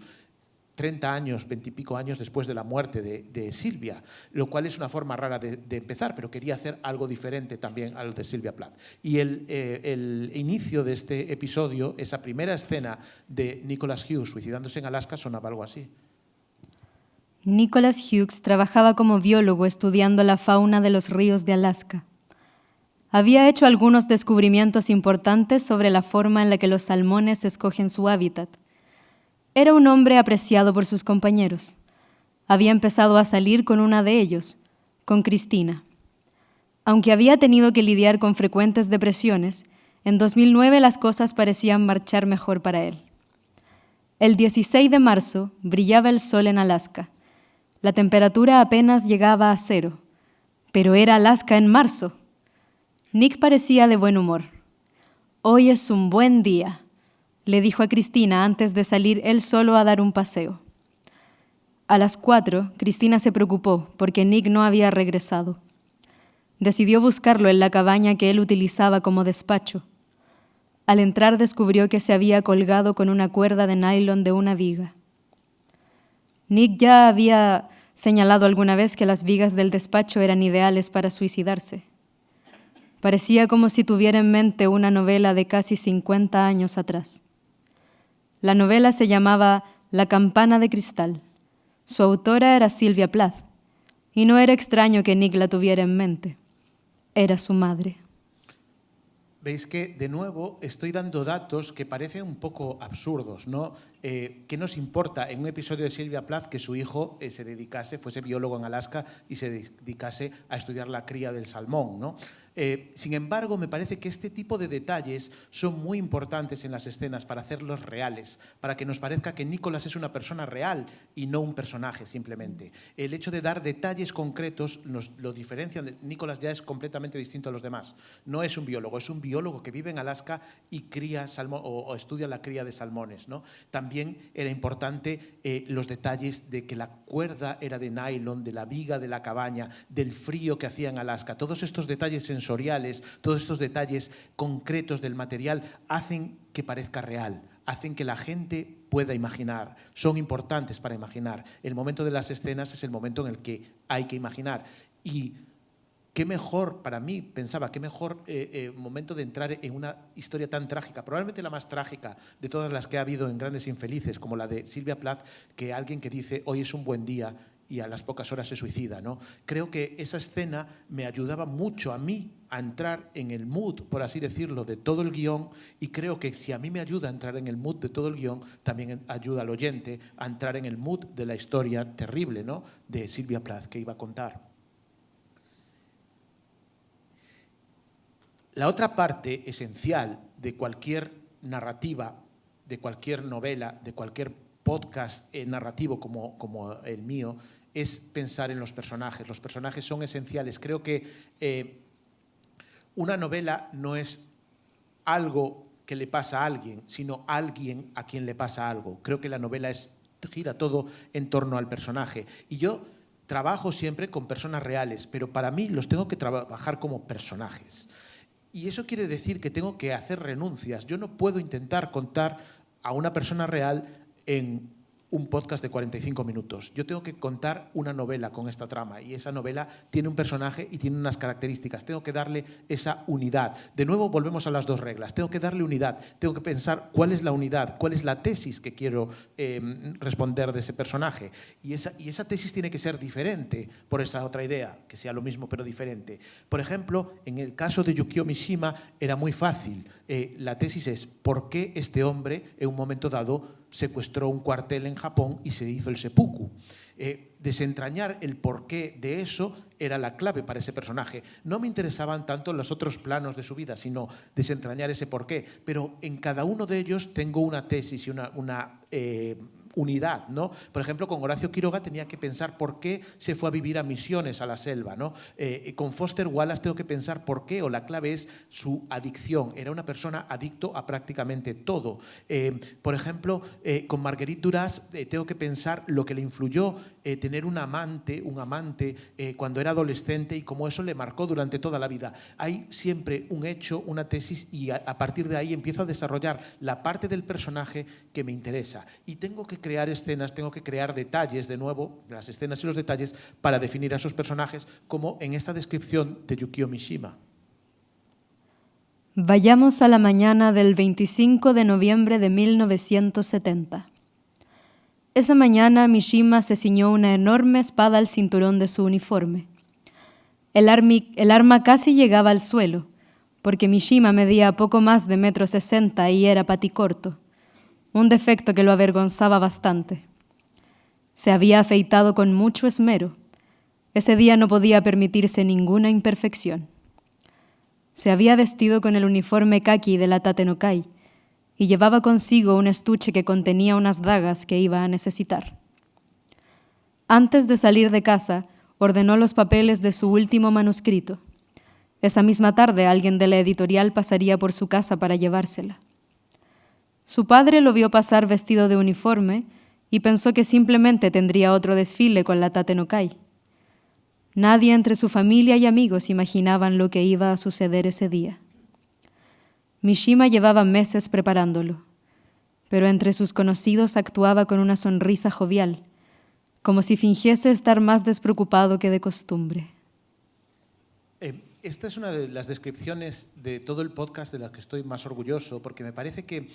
30 años, 20 y pico años después de la muerte de Silvia, lo cual es una forma rara de empezar, pero quería hacer algo diferente también a lo de Silvia Plath. Y el inicio de este episodio, esa primera escena de Nicholas Hughes suicidándose en Alaska, sonaba algo así. Nicholas Hughes trabajaba como biólogo estudiando la fauna de los ríos de Alaska. Había hecho algunos descubrimientos importantes sobre la forma en la que los salmones escogen su hábitat. Era un hombre apreciado por sus compañeros. Había empezado a salir con una de ellos, con Cristina. Aunque había tenido que lidiar con frecuentes depresiones, en 2009 las cosas parecían marchar mejor para él. El 16 de marzo brillaba el sol en Alaska. La temperatura apenas llegaba a 0, pero era Alaska en marzo. Nick parecía de buen humor. «Hoy es un buen día», le dijo a Cristina antes de salir él solo a dar un paseo. A las 4, Cristina se preocupó porque Nick no había regresado. Decidió buscarlo en la cabaña que él utilizaba como despacho. Al entrar descubrió que se había colgado con una cuerda de nylon de una viga. Nick ya había señalado alguna vez que las vigas del despacho eran ideales para suicidarse. Parecía como si tuviera en mente una novela de casi 50 años atrás. La novela se llamaba La campana de cristal. Su autora era Silvia Plath, y no era extraño que Nick la tuviera en mente. Era su madre. Veis que, de nuevo, estoy dando datos que parecen un poco absurdos, ¿no? ¿Qué nos importa en un episodio de Silvia Plath que su hijo fuese biólogo en Alaska y se dedicase a estudiar la cría del salmón, ¿no? Sin embargo, me parece que este tipo de detalles son muy importantes en las escenas para hacerlos reales, para que nos parezca que Nicholas es una persona real y no un personaje simplemente. El hecho de dar detalles concretos nos lo diferencia. Nicholas ya es completamente distinto a los demás. No es un biólogo, es un biólogo que vive en Alaska y cría salmón o estudia la cría de salmones, ¿no? También era importante los detalles de que la cuerda era de nylon, de la viga de la cabaña, del frío que hacía en Alaska. Todos estos detalles sensoriales, todos estos detalles concretos del material hacen que parezca real, hacen que la gente pueda imaginar, son importantes para imaginar. El momento de las escenas es el momento en el que hay que imaginar. Y qué mejor, para mí, pensaba, qué mejor momento de entrar en una historia tan trágica, probablemente la más trágica de todas las que ha habido en Grandes Infelices, como la de Silvia Plath, que alguien que dice, hoy es un buen día, y a las pocas horas se suicida, ¿no? Creo que esa escena me ayudaba mucho a mí a entrar en el mood, por así decirlo, de todo el guión, y creo que si a mí me ayuda a entrar en el mood de todo el guión, también ayuda al oyente a entrar en el mood de la historia terrible, ¿no?, de Silvia Plath que iba a contar. La otra parte esencial de cualquier narrativa, de cualquier novela, de cualquier podcast narrativo como el mío, es pensar en los personajes. Los personajes son esenciales. Creo que una novela no es algo que le pasa a alguien, sino alguien a quien le pasa algo. Creo que la novela gira todo en torno al personaje. Y yo trabajo siempre con personas reales, pero para mí los tengo que trabajar como personajes. Y eso quiere decir que tengo que hacer renuncias. Yo no puedo intentar contar a una persona real en un podcast de 45 minutos. Yo tengo que contar una novela con esta trama y esa novela tiene un personaje y tiene unas características. Tengo que darle esa unidad. De nuevo volvemos a las dos reglas. Tengo que darle unidad. Tengo que pensar cuál es la unidad, cuál es la tesis que quiero responder de ese personaje. Y esa tesis tiene que ser diferente por esa otra idea, que sea lo mismo pero diferente. Por ejemplo, en el caso de Yukio Mishima era muy fácil. La tesis es ¿por qué este hombre en un momento dado secuestró un cuartel en Japón y se hizo el seppuku? Desentrañar el porqué de eso era la clave para ese personaje. No me interesaban tanto los otros planos de su vida, sino desentrañar ese porqué. Pero en cada uno de ellos tengo una tesis y una unidad, ¿no? Por ejemplo, con Horacio Quiroga tenía que pensar por qué se fue a vivir a Misiones, a la selva, ¿no? Con Foster Wallace tengo que pensar por qué, o la clave es su adicción. Era una persona adicto a prácticamente todo. Por ejemplo, con Marguerite Duras tengo que pensar lo que le influyó tener un amante cuando era adolescente y cómo eso le marcó durante toda la vida. Hay siempre un hecho, una tesis y a partir de ahí empiezo a desarrollar la parte del personaje que me interesa. Y tengo que crear escenas, tengo que crear detalles, de nuevo, las escenas y los detalles para definir a esos personajes, como en esta descripción de Yukio Mishima. Vayamos a la mañana del 25 de noviembre de 1970. Esa mañana Mishima se ciñó una enorme espada al cinturón de su uniforme. El arma casi llegaba al suelo, porque Mishima medía poco más de 1,60 m y era paticorto, un defecto que lo avergonzaba bastante. Se había afeitado con mucho esmero. Ese día no podía permitirse ninguna imperfección. Se había vestido con el uniforme kaki de la Tatenokai y llevaba consigo un estuche que contenía unas dagas que iba a necesitar. Antes de salir de casa, ordenó los papeles de su último manuscrito. Esa misma tarde, alguien de la editorial pasaría por su casa para llevársela. Su padre lo vio pasar vestido de uniforme y pensó que simplemente tendría otro desfile con la Tatenokai. Nadie entre su familia y amigos imaginaban lo que iba a suceder ese día. Mishima llevaba meses preparándolo, pero entre sus conocidos actuaba con una sonrisa jovial, como si fingiese estar más despreocupado que de costumbre. Esta es una de las descripciones de todo el podcast de la que estoy más orgulloso, porque me parece que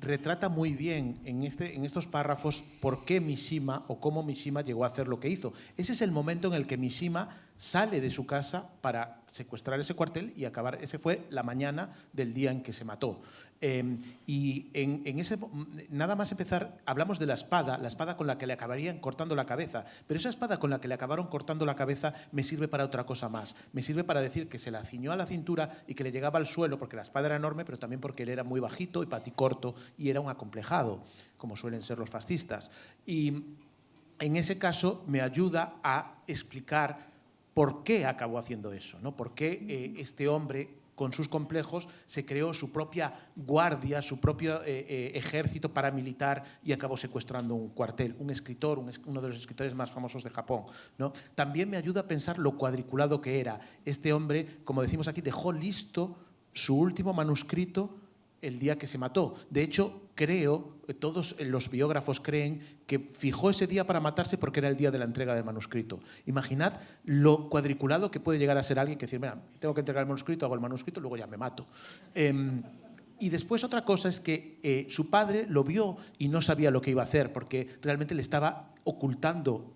retrata muy bien en estos párrafos por qué Mishima o cómo Mishima llegó a hacer lo que hizo. Ese es el momento en el que Mishima sale de su casa para secuestrar ese cuartel y acabar. Ese fue la mañana del día en que se mató. Y en ese, nada más empezar, hablamos de la espada con la que le acabarían cortando la cabeza, pero esa espada con la que le acabaron cortando la cabeza me sirve para otra cosa más. Me sirve para decir que se la ciñó a la cintura y que le llegaba al suelo porque la espada era enorme, pero también porque él era muy bajito y paticorto y era un acomplejado, como suelen ser los fascistas. Y en ese caso me ayuda a explicar por qué acabó haciendo eso, ¿no? Por qué este hombre, con sus complejos, se creó su propia guardia, su propio ejército paramilitar y acabó secuestrando un cuartel, un escritor, uno de los escritores más famosos de Japón, ¿no? También me ayuda a pensar lo cuadriculado que era. Este hombre, como decimos aquí, dejó listo su último manuscrito el día que se mató. De hecho, todos los biógrafos creen que fijó ese día para matarse porque era el día de la entrega del manuscrito. Imaginad lo cuadriculado que puede llegar a ser alguien que dice, mira, tengo que entregar el manuscrito, hago el manuscrito, luego ya me mato. Y después otra cosa es que su padre lo vio y no sabía lo que iba a hacer porque realmente le estaba ocultando.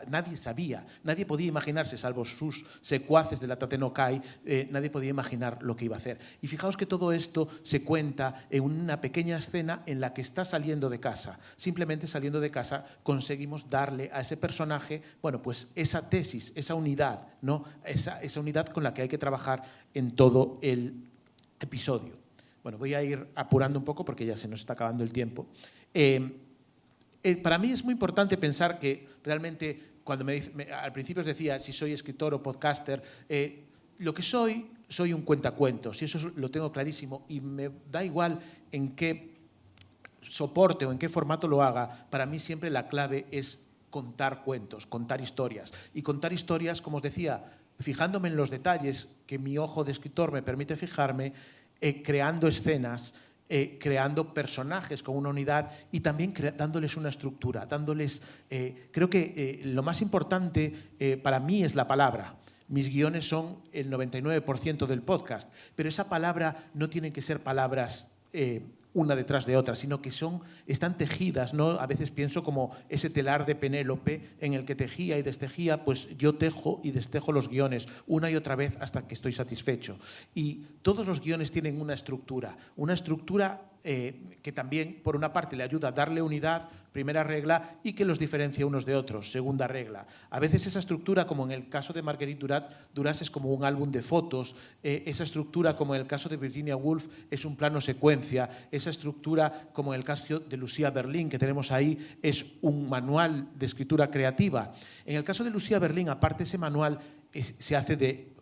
Nadie sabía, nadie podía imaginarse, salvo sus secuaces de la Tatenokai, nadie podía imaginar lo que iba a hacer. Y fijaos que todo esto se cuenta en una pequeña escena en la que está saliendo de casa. Simplemente saliendo de casa conseguimos darle a ese personaje, bueno, pues esa tesis, esa unidad, ¿no? Esa unidad con la que hay que trabajar en todo el episodio. Bueno, voy a ir apurando un poco porque ya se nos está acabando el tiempo. Para mí es muy importante pensar que realmente, cuando al principio os decía si soy escritor o podcaster, lo que soy un cuentacuentos, y eso lo tengo clarísimo, y me da igual en qué soporte o en qué formato lo haga. Para mí siempre la clave es contar cuentos, contar historias. Y contar historias, como os decía, fijándome en los detalles que mi ojo de escritor me permite fijarme, creando escenas, creando personajes con una unidad y también dándoles una estructura, dándoles... creo que lo más importante para mí es la palabra. Mis guiones son el 99% del podcast, pero esa palabra no tienen que ser palabras una detrás de otra, sino que están tejidas, ¿no? A veces pienso como ese telar de Penélope en el que tejía y destejía, pues yo tejo y destejo los guiones una y otra vez hasta que estoy satisfecho. Y todos los guiones tienen una estructura que también, por una parte, le ayuda a darle unidad, primera regla, y que los diferencia unos de otros, segunda regla. A veces esa estructura, como en el caso de Marguerite Duras, es como un álbum de fotos. Esa estructura, como en el caso de Virginia Woolf, es un plano secuencia. Esa estructura, como en el caso de Lucía Berlín, que tenemos ahí, es un manual de escritura creativa. En el caso de Lucía Berlín, aparte ese manual se hace de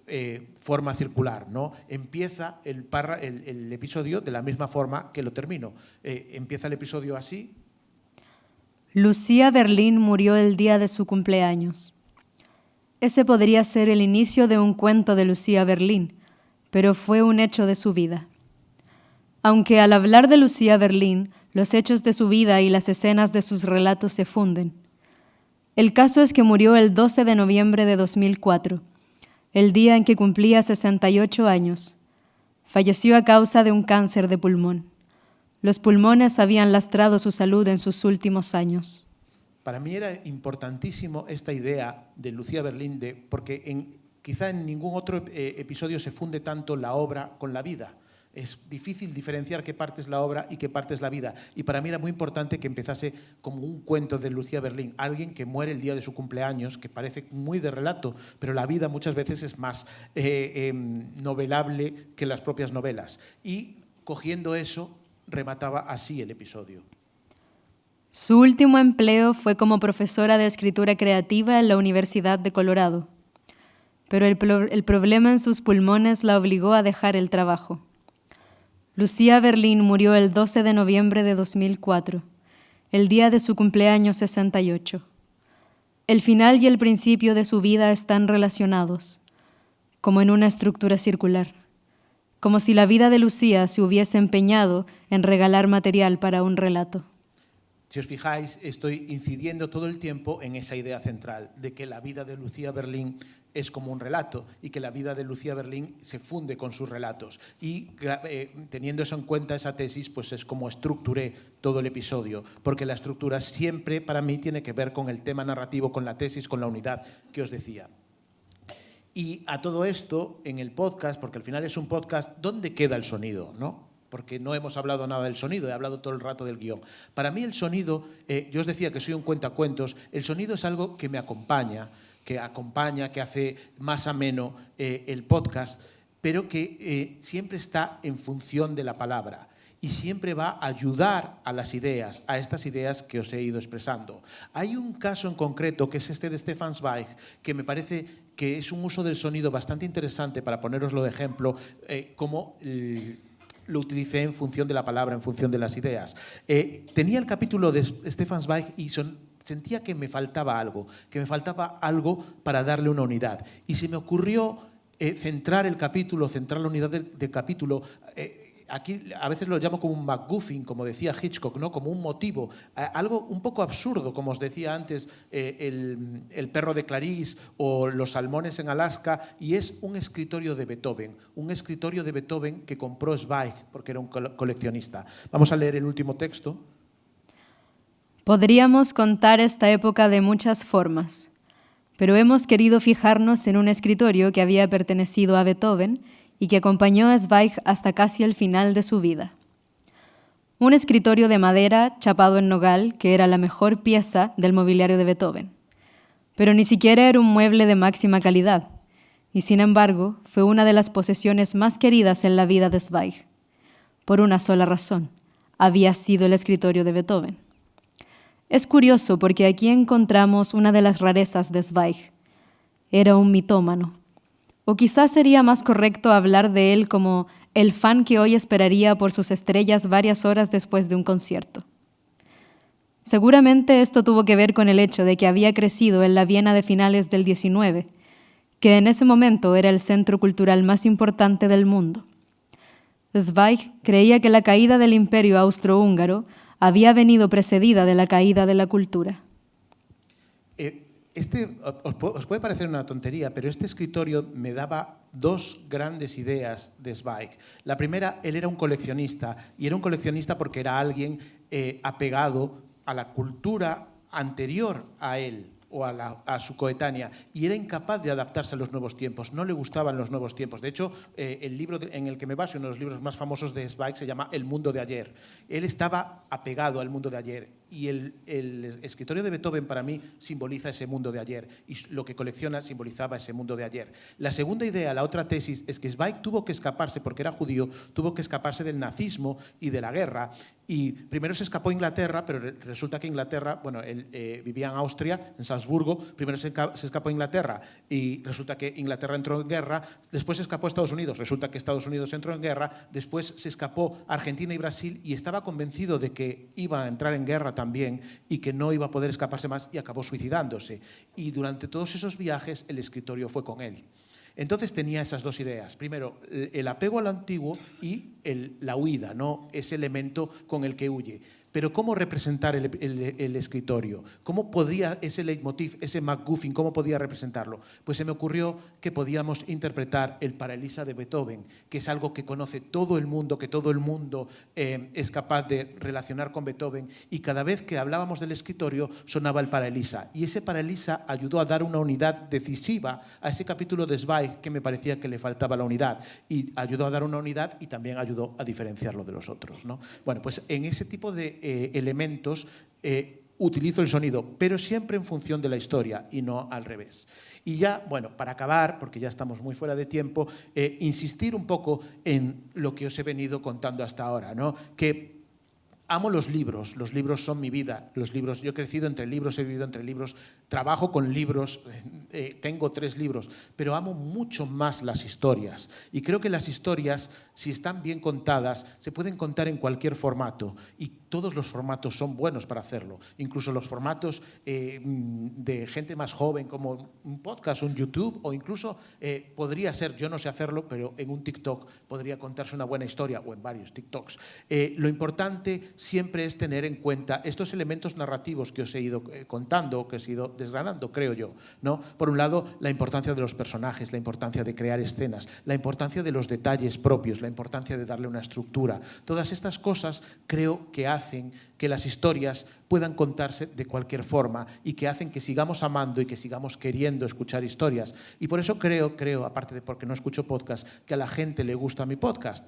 forma circular, ¿no? Empieza el episodio de la misma forma que lo termino. Empieza el episodio así. Lucía Berlín murió el día de su cumpleaños. Ese podría ser el inicio de un cuento de Lucía Berlín, pero fue un hecho de su vida. Aunque al hablar de Lucía Berlín, los hechos de su vida y las escenas de sus relatos se funden. El caso es que murió el 12 de noviembre de 2004, el día en que cumplía 68 años. Falleció a causa de un cáncer de pulmón. Los pulmones habían lastrado su salud en sus últimos años. Para mí era importantísimo esta idea de Lucía Berlín, porque quizá en ningún otro episodio se funde tanto la obra con la vida. Es difícil diferenciar qué parte es la obra y qué parte es la vida. Y para mí era muy importante que empezase como un cuento de Lucía Berlín, alguien que muere el día de su cumpleaños, que parece muy de relato, pero la vida muchas veces es más novelable que las propias novelas. Y cogiendo eso, remataba así el episodio. Su último empleo fue como profesora de escritura creativa en la Universidad de Colorado. Pero el problema en sus pulmones la obligó a dejar el trabajo. Lucía Berlín murió el 12 de noviembre de 2004, el día de su cumpleaños 68. El final y el principio de su vida están relacionados, como en una estructura circular, como si la vida de Lucía se hubiese empeñado en regalar material para un relato. Si os fijáis, estoy incidiendo todo el tiempo en esa idea central de que la vida de Lucía Berlín es como un relato y que la vida de Lucía Berlín se funde con sus relatos. Y teniendo eso en cuenta, esa tesis, pues es como estructuré todo el episodio, porque la estructura siempre para mí tiene que ver con el tema narrativo, con la tesis, con la unidad que os decía. Y a todo esto, en el podcast, porque al final es un podcast, ¿dónde queda el sonido, no? Porque no hemos hablado nada del sonido, he hablado todo el rato del guión. Para mí el sonido, yo os decía que soy un cuentacuentos, el sonido es algo que me acompaña, que hace más ameno el podcast, pero que siempre está en función de la palabra y siempre va a ayudar a las ideas, a estas ideas que os he ido expresando. Hay un caso en concreto, que es este de Stefan Zweig, que me parece que es un uso del sonido bastante interesante para poneroslo de ejemplo, cómo lo utilicé en función de la palabra, en función de las ideas. Tenía el capítulo de Stefan Zweig y sentía que me faltaba algo para darle una unidad. Y se me ocurrió centrar el capítulo, centrar la unidad del capítulo. Aquí a veces lo llamo como un MacGuffin, como decía Hitchcock, ¿no? Como un motivo, algo un poco absurdo, como os decía antes, el perro de Clarice o los salmones en Alaska, y es un escritorio de Beethoven que compró Zweig porque era un coleccionista. Vamos a leer el último texto. Podríamos contar esta época de muchas formas, pero hemos querido fijarnos en un escritorio que había pertenecido a Beethoven y que acompañó a Zweig hasta casi el final de su vida. Un escritorio de madera chapado en nogal, que era la mejor pieza del mobiliario de Beethoven. Pero ni siquiera era un mueble de máxima calidad, y sin embargo fue una de las posesiones más queridas en la vida de Zweig. Por una sola razón: había sido el escritorio de Beethoven. Es curioso porque aquí encontramos una de las rarezas de Zweig. Era un mitómano. O quizás sería más correcto hablar de él como el fan que hoy esperaría por sus estrellas varias horas después de un concierto. Seguramente esto tuvo que ver con el hecho de que había crecido en la Viena de finales del XIX, que en ese momento era el centro cultural más importante del mundo. Zweig creía que la caída del imperio austrohúngaro había venido precedida de la caída de la cultura. Os puede parecer una tontería, pero este escritorio me daba dos grandes ideas de Zweig. La primera, él era un coleccionista, y era un coleccionista porque era alguien apegado a la cultura anterior a él o a su coetánea, y era incapaz de adaptarse a los nuevos tiempos, no le gustaban los nuevos tiempos. De hecho, el libro en el que me baso, uno de los libros más famosos de Zweig, se llama El mundo de ayer. Él estaba apegado al mundo de ayer, y el escritorio de Beethoven para mí simboliza ese mundo de ayer, y lo que colecciona simbolizaba ese mundo de ayer. La segunda idea, la otra tesis, es que Zweig tuvo que escaparse, porque era judío, tuvo que escaparse del nazismo y de la guerra, y primero se escapó a Inglaterra, pero resulta que Inglaterra, bueno, él vivía en Austria, en Salzburgo, primero se escapó a Inglaterra y resulta que Inglaterra entró en guerra, después se escapó a Estados Unidos, resulta que Estados Unidos entró en guerra, después se escapó a Argentina y Brasil, y estaba convencido de que iba a entrar en guerra también y que no iba a poder escaparse más, y acabó suicidándose. Y durante todos esos viajes el escritorio fue con él. Entonces tenía esas dos ideas. Primero, el apego a lo antiguo y la huida, ¿no? Ese elemento con el que huye. Pero ¿cómo representar el escritorio? ¿Cómo podría ese leitmotiv, ese MacGuffin, cómo podía representarlo? Pues se me ocurrió que podíamos interpretar el Paralisa de Beethoven, que es algo que conoce todo el mundo, que todo el mundo es capaz de relacionar con Beethoven, y cada vez que hablábamos del escritorio sonaba el Paralisa. Y ese Paralisa ayudó a dar una unidad decisiva a ese capítulo de Zweig que me parecía que le faltaba la unidad, y ayudó a dar una unidad y también ayudó a diferenciarlo de los otros, ¿no? Bueno, pues en ese tipo de elementos utilizo el sonido, pero siempre en función de la historia y no al revés. Y ya, bueno, para acabar, porque ya estamos muy fuera de tiempo, insistir un poco en lo que os he venido contando hasta ahora, ¿no? Que amo los libros son mi vida, los libros, yo he crecido entre libros, he vivido entre libros, trabajo con libros, tengo 3 libros, pero amo mucho más las historias, y creo que las historias, si están bien contadas, se pueden contar en cualquier formato, y todos los formatos son buenos para hacerlo, incluso los formatos de gente más joven, como un podcast, un YouTube, o incluso podría ser, yo no sé hacerlo, pero en un TikTok podría contarse una buena historia, o en varios TikToks. Lo importante siempre es tener en cuenta estos elementos narrativos que os he ido contando, que os he ido desgranando, creo yo, ¿no? Por un lado, la importancia de los personajes, la importancia de crear escenas, la importancia de los detalles propios, la importancia de darle una estructura. Todas estas cosas creo que hacen que las historias puedan contarse de cualquier forma, y que hacen que sigamos amando y que sigamos queriendo escuchar historias. Y por eso creo, aparte de porque no escucho podcast, que a la gente le gusta mi podcast.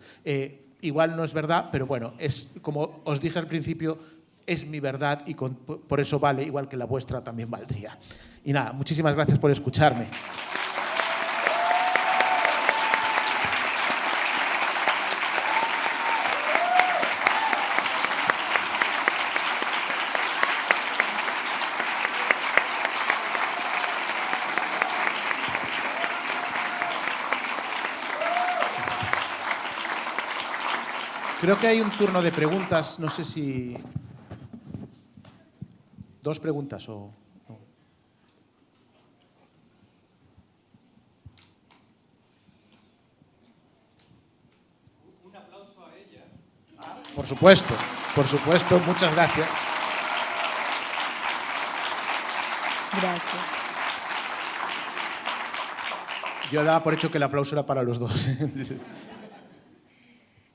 Igual no es verdad, pero bueno, es como os dije al principio, es mi verdad, y por eso vale, igual que la vuestra también valdría. Y nada, muchísimas gracias por escucharme. Creo que hay un turno de preguntas, no sé si... 2 preguntas o... No. Un aplauso a ella. Por supuesto, muchas gracias. Gracias. Yo daba por hecho que el aplauso era para los dos.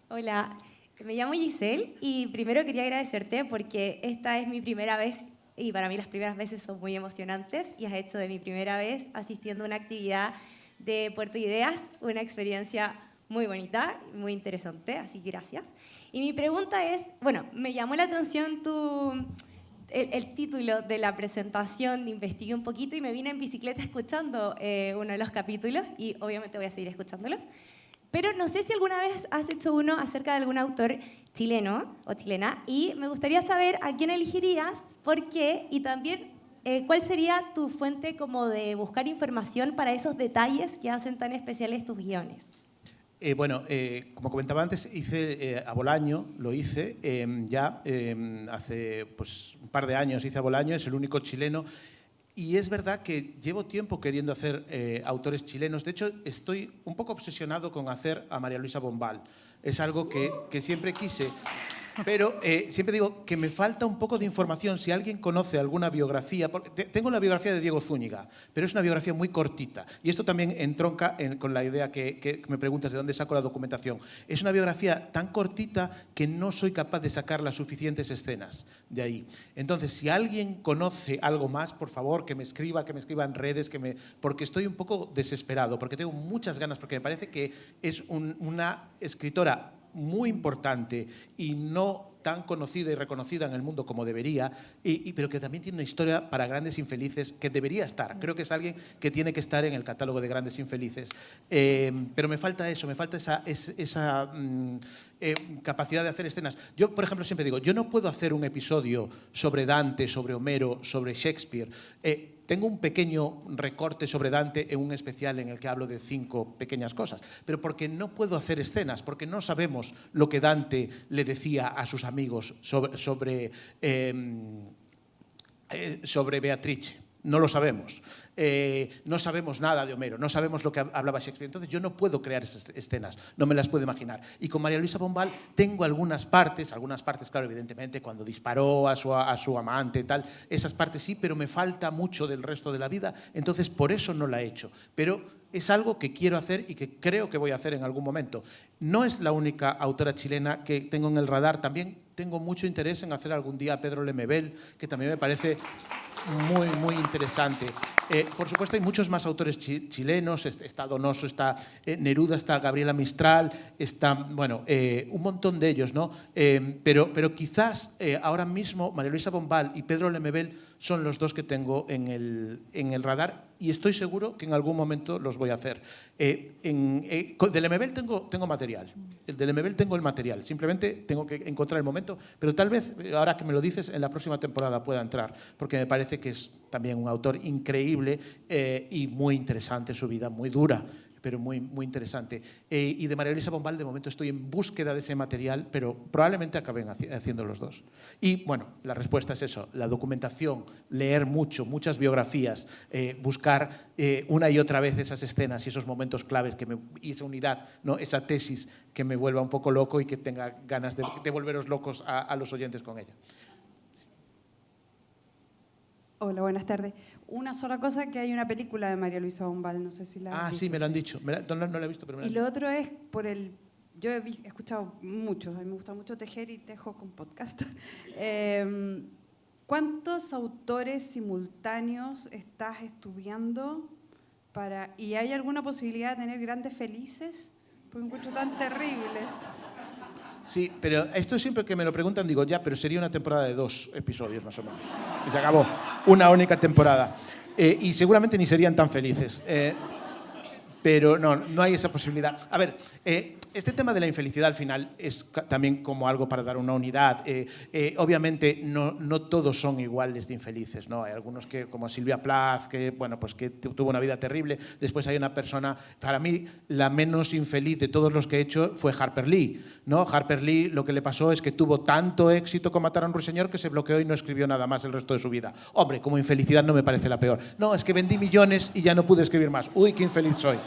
Hola, me llamo Giselle y primero quería agradecerte porque esta es mi primera vez, y para mí las primeras veces son muy emocionantes, y has hecho de mi primera vez asistiendo a una actividad de Puerto Ideas una experiencia muy bonita, muy interesante, así que gracias. Y mi pregunta es, bueno, me llamó la atención el título de la presentación, investigué un poquito y me vine en bicicleta escuchando uno de los capítulos, y obviamente voy a seguir escuchándolos. Pero no sé si alguna vez has hecho uno acerca de algún autor chileno o chilena, y me gustaría saber a quién elegirías, por qué, y también cuál sería tu fuente como de buscar información para esos detalles que hacen tan especiales tus guiones. Como comentaba antes, hice a Bolaño, lo hice hace pues, un par de años, hice a Bolaño, es el único chileno. Y es verdad que llevo tiempo queriendo hacer autores chilenos. De hecho, estoy un poco obsesionado con hacer a María Luisa Bombal. Es algo que siempre quise. Pero siempre digo que me falta un poco de información. Si alguien conoce alguna biografía, porque tengo la biografía de Diego Zúñiga, pero es una biografía muy cortita. Y esto también entronca con la idea que me preguntas de dónde saco la documentación. Es una biografía tan cortita que no soy capaz de sacar las suficientes escenas de ahí. Entonces, si alguien conoce algo más, por favor, que me escriba en redes, porque estoy un poco desesperado, porque tengo muchas ganas, porque me parece que es una escritora muy importante y no tan conocida y reconocida en el mundo como debería, pero que también tiene una historia para grandes infelices que debería estar. Creo que es alguien que tiene que estar en el catálogo de grandes infelices. Pero me falta eso, me falta esa capacidad de hacer escenas. Yo, por ejemplo, siempre digo, yo no puedo hacer un episodio sobre Dante, sobre Homero, sobre Shakespeare. Tengo un pequeño recorte sobre Dante en un especial en el que hablo de 5 pequeñas cosas, pero porque no puedo hacer escenas, porque no sabemos lo que Dante le decía a sus amigos sobre Beatrice. No lo sabemos. No sabemos nada de Homero, no sabemos lo que hablaba Shakespeare. Entonces yo no puedo crear esas escenas, no me las puedo imaginar. Y con María Luisa Bombal tengo algunas partes, claro, evidentemente, cuando disparó a su amante y tal, esas partes sí, pero me falta mucho del resto de la vida, entonces por eso no la he hecho. Pero es algo que quiero hacer y que creo que voy a hacer en algún momento. No es la única autora chilena que tengo en el radar, también tengo mucho interés en hacer algún día a Pedro Lemebel, que también me parece muy, muy interesante. Por supuesto, hay muchos más autores chilenos. Está Donoso, está Neruda, está Gabriela Mistral, está, bueno, un montón de ellos, ¿no? Pero quizás ahora mismo María Luisa Bombal y Pedro Lemebel son los dos que tengo en el radar y estoy seguro que en algún momento los voy a hacer. De Lemebel tengo material. De Lemebel tengo el material. Simplemente tengo que encontrar el momento. Pero tal vez, ahora que me lo dices, en la próxima temporada pueda entrar, porque me parece que es también un autor increíble y muy interesante su vida, muy dura, pero muy, muy interesante. Y de María Luisa Bombal, de momento estoy en búsqueda de ese material, pero probablemente acaben haciendo los dos. Y bueno, la respuesta es eso, la documentación, leer muchas biografías, buscar una y otra vez esas escenas y esos momentos claves, y esa unidad, ¿no? Esa tesis que me vuelva un poco loco y que tenga ganas de volveros locos a los oyentes con ella. Hola, buenas tardes. Una sola cosa, que hay una película de María Luisa Bombal, no sé si la has visto. Sí, me lo han dicho. No la he visto, pero me lo han dicho. Y lo otro es yo he escuchado muchos, a mí me gusta mucho tejer y tejo con podcast. ¿Cuántos autores simultáneos estás estudiando y hay alguna posibilidad de tener grandes felices? Porque encuentro tan terrible. Sí, pero esto siempre que me lo preguntan digo, ya, pero sería una temporada de 2 episodios más o menos. Y se acabó. Una única temporada. Y seguramente ni serían tan felices. Pero no hay esa posibilidad. A ver, este tema de la infelicidad al final es también como algo para dar una unidad. Obviamente no todos son iguales de infelices, ¿no? Hay algunos que, como Silvia Plath, que tuvo una vida terrible. Después hay una persona, para mí, la menos infeliz de todos los que he hecho fue Harper Lee, ¿no? Harper Lee lo que le pasó es que tuvo tanto éxito con Matar a un ruiseñor que se bloqueó y no escribió nada más el resto de su vida. Hombre, como infelicidad no me parece la peor. No, es que vendí millones y ya no pude escribir más. Uy, qué infeliz soy.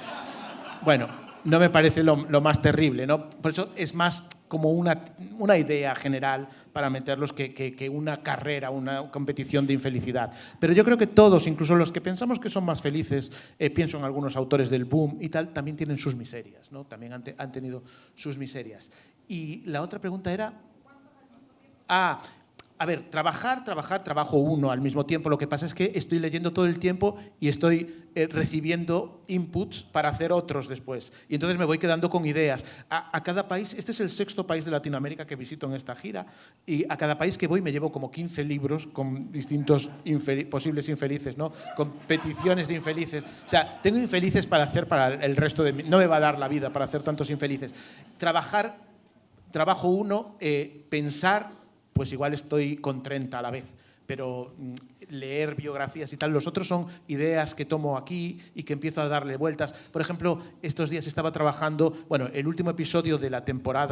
Bueno, no me parece lo más terrible, ¿no? Por eso es más como una idea general para meterlos que una carrera, una competición de infelicidad. Pero yo creo que todos, incluso los que pensamos que son más felices, pienso en algunos autores del boom y tal, también tienen sus miserias, ¿no? También han tenido sus miserias. Y la otra pregunta era... A ver, trabajo uno al mismo tiempo. Lo que pasa es que estoy leyendo todo el tiempo y estoy recibiendo inputs para hacer otros después. Y entonces me voy quedando con ideas. A cada país, este es el 6º país de Latinoamérica que visito en esta gira, y a cada país que voy me llevo como 15 libros con distintos posibles infelices, ¿no? Con peticiones de infelices. O sea, tengo infelices para hacer para el resto de mi... No me va a dar la vida para hacer tantos infelices. Trabajo uno, pensar... pues igual estoy con 30 a la vez, pero leer biografías y tal. Los otros son ideas que tomo aquí y que empiezo a darle vueltas. Por ejemplo, estos días estaba trabajando, bueno, el último episodio de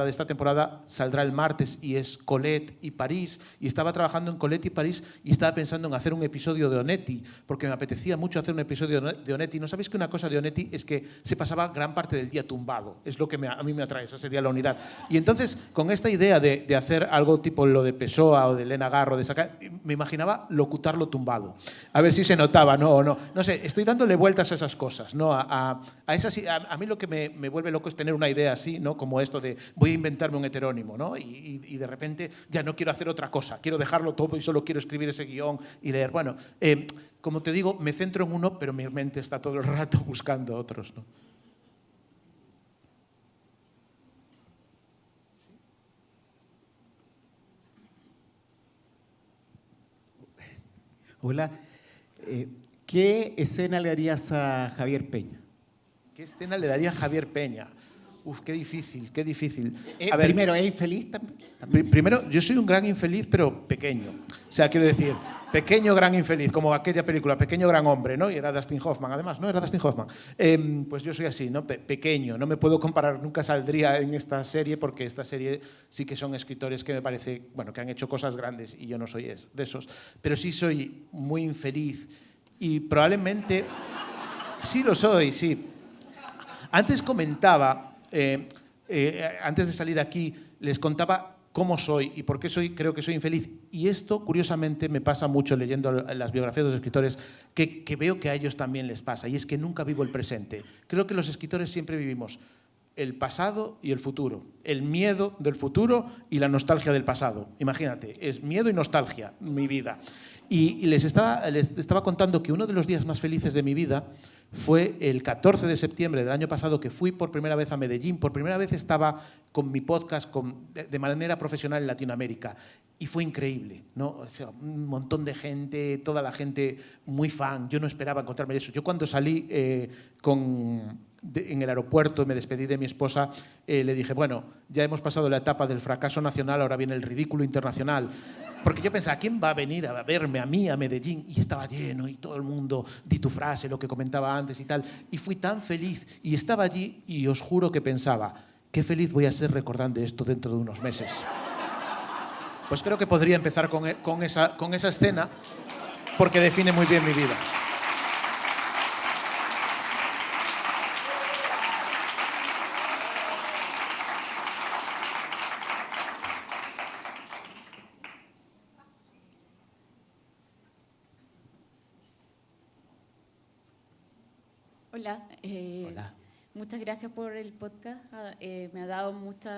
esta temporada saldrá el martes y es Colette y París, y estaba trabajando en Colette y París y estaba pensando en hacer un episodio de Onetti, porque me apetecía mucho hacer un episodio de Onetti. ¿No sabéis que una cosa de Onetti es que se pasaba gran parte del día tumbado? Es lo que a mí me atrae, esa sería la unidad. Y entonces, con esta idea de hacer algo tipo lo de Pessoa o de Elena Garro, de sacar, me imaginaba locutarlo tumbado. A ver si se notaba, ¿no? O no. No sé, estoy dándole vueltas a esas cosas, ¿no? A mí lo que me vuelve loco es tener una idea así, ¿no? Como esto de voy a inventarme un heterónimo, ¿no? Y de repente ya no quiero hacer otra cosa, quiero dejarlo todo y solo quiero escribir ese guión y leer. Bueno, como te digo, me centro en uno, pero mi mente está todo el rato buscando otros, ¿no? Hola, ¿qué escena le darías a Javier Peña? ¿Qué escena le daría a Javier Peña? Uf, qué difícil, qué difícil. A ver, primero, ¿es infeliz también? Primero, yo soy un gran infeliz, pero pequeño. O sea, quiero decir, pequeño gran infeliz, como aquella película, Pequeño gran hombre, ¿no? Y era Dustin Hoffman, además, ¿no? Era Dustin Hoffman. Pues yo soy así, ¿no? Pequeño, no me puedo comparar, nunca saldría en esta serie, porque esta serie sí que son escritores que me parece, bueno, que han hecho cosas grandes y yo no soy de esos. Pero sí soy muy infeliz y probablemente... Sí lo soy, sí. Antes comentaba... antes de salir aquí, les contaba cómo soy y por qué creo que soy infeliz. Y esto, curiosamente, me pasa mucho leyendo las biografías de los escritores, que veo que a ellos también les pasa, y es que nunca vivo el presente. Creo que los escritores siempre vivimos el pasado y el futuro, el miedo del futuro y la nostalgia del pasado. Imagínate, es miedo y nostalgia mi vida. Y les estaba contando que uno de los días más felices de mi vida fue el 14 de septiembre del año pasado, que fui por primera vez a Medellín. Por primera vez estaba con mi podcast de manera profesional en Latinoamérica. Y fue increíble, ¿no? O sea, un montón de gente, toda la gente muy fan. Yo no esperaba encontrarme eso. Yo cuando salí en el aeropuerto y me despedí de mi esposa, le dije, bueno, ya hemos pasado la etapa del fracaso nacional, ahora viene el ridículo internacional. Porque yo pensaba, ¿quién va a venir a verme a mí, a Medellín? Y estaba lleno y todo el mundo, di tu frase, lo que comentaba antes y tal. Y fui tan feliz y estaba allí y os juro que pensaba, qué feliz voy a ser recordando esto dentro de unos meses. Pues creo que podría empezar con esa escena porque define muy bien mi vida. Hola, Hola. Muchas gracias por el podcast. Me ha dado muchos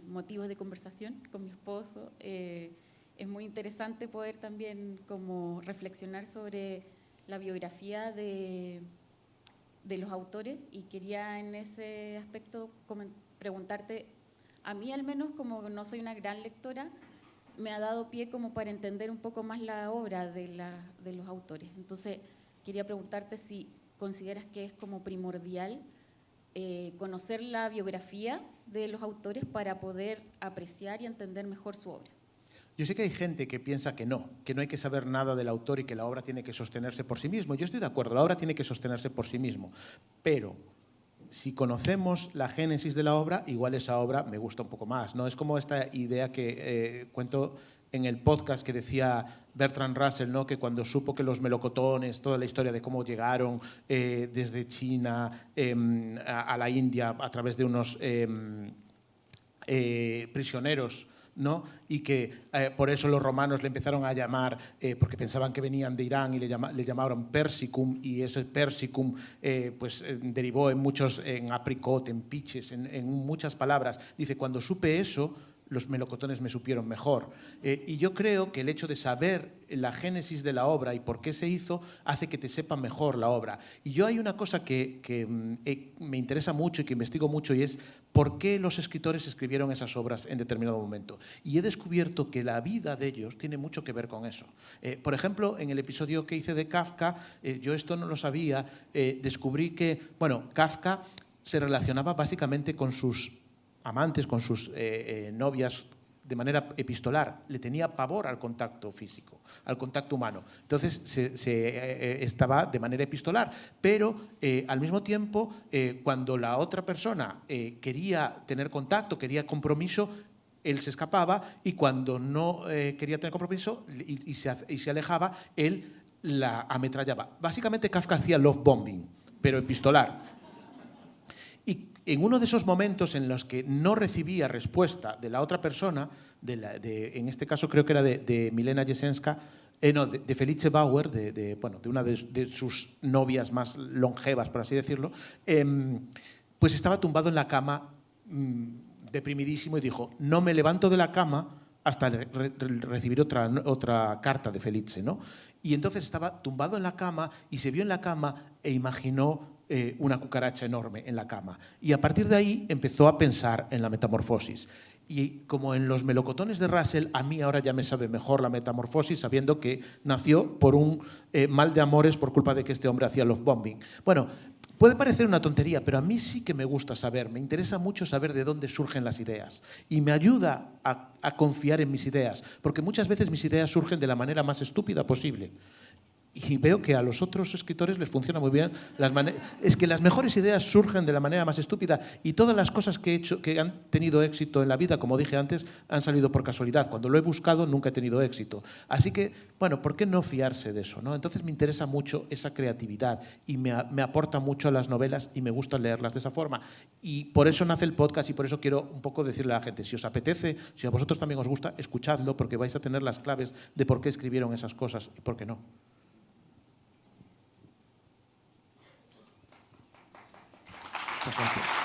motivos de conversación con mi esposo. Es muy interesante poder también como reflexionar sobre la biografía de los autores, y quería en ese aspecto preguntarte, a mí al menos, como no soy una gran lectora, me ha dado pie como para entender un poco más la obra de los autores. Entonces, quería preguntarte si consideras que es como primordial conocer la biografía de los autores para poder apreciar y entender mejor su obra. Yo sé que hay gente que piensa que no hay que saber nada del autor y que la obra tiene que sostenerse por sí mismo. Yo estoy de acuerdo, la obra tiene que sostenerse por sí mismo, pero si conocemos la génesis de la obra, igual esa obra me gusta un poco más, ¿no? Es como esta idea que cuento en el podcast que decía Bertrand Russell, ¿no? Que cuando supo que los melocotones, toda la historia de cómo llegaron desde China a la India a través de unos prisioneros, ¿no? Y que por eso los romanos le empezaron a llamar, porque pensaban que venían de Irán, y le llamaron persicum, y ese persicum derivó en apricot, en peaches, en muchas palabras. Dice, cuando supe eso, los melocotones me supieron mejor. Y yo creo que el hecho de saber la génesis de la obra y por qué se hizo hace que te sepa mejor la obra. Y yo hay una cosa que me interesa mucho y que investigo mucho, y es por qué los escritores escribieron esas obras en determinado momento. Y he descubierto que la vida de ellos tiene mucho que ver con eso. Por ejemplo, en el episodio que hice de Kafka, yo esto no lo sabía, descubrí que, bueno, Kafka se relacionaba básicamente con sus amantes, con sus novias de manera epistolar, le tenía pavor al contacto físico, al contacto humano. Entonces estaba de manera epistolar, pero al mismo tiempo, cuando la otra persona quería tener contacto, quería compromiso, él se escapaba, y cuando no quería tener compromiso y se alejaba, él la ametrallaba. Básicamente Kafka hacía love bombing, pero epistolar. Y en uno de esos momentos en los que no recibía respuesta de la otra persona, en este caso creo que era de Milena Jesenska, de Felice Bauer, de una de sus novias más longevas, por así decirlo, pues estaba tumbado en la cama, deprimidísimo, y dijo: no me levanto de la cama hasta recibir otra carta de Felice, ¿no? Y entonces estaba tumbado en la cama y se vio en la cama e imaginó una cucaracha enorme en la cama. Y a partir de ahí empezó a pensar en la metamorfosis. Y como en los melocotones de Russell, a mí ahora ya me sabe mejor la metamorfosis, sabiendo que nació por un mal de amores por culpa de que este hombre hacía love bombing. Bueno, puede parecer una tontería, pero a mí sí que me gusta saber, me interesa mucho saber de dónde surgen las ideas. Y me ayuda a confiar en mis ideas, porque muchas veces mis ideas surgen de la manera más estúpida posible. Y veo que a los otros escritores les funciona muy bien. Es que las mejores ideas surgen de la manera más estúpida, y todas las cosas que he hecho, que han tenido éxito en la vida, como dije antes, han salido por casualidad. Cuando lo he buscado nunca he tenido éxito. Así que, bueno, ¿por qué no fiarse de eso, no? Entonces me interesa mucho esa creatividad y me aporta mucho a las novelas, y me gusta leerlas de esa forma. Y por eso nace el podcast, y por eso quiero un poco decirle a la gente: si os apetece, si a vosotros también os gusta, escuchadlo, porque vais a tener las claves de por qué escribieron esas cosas y por qué no. Muchas gracias.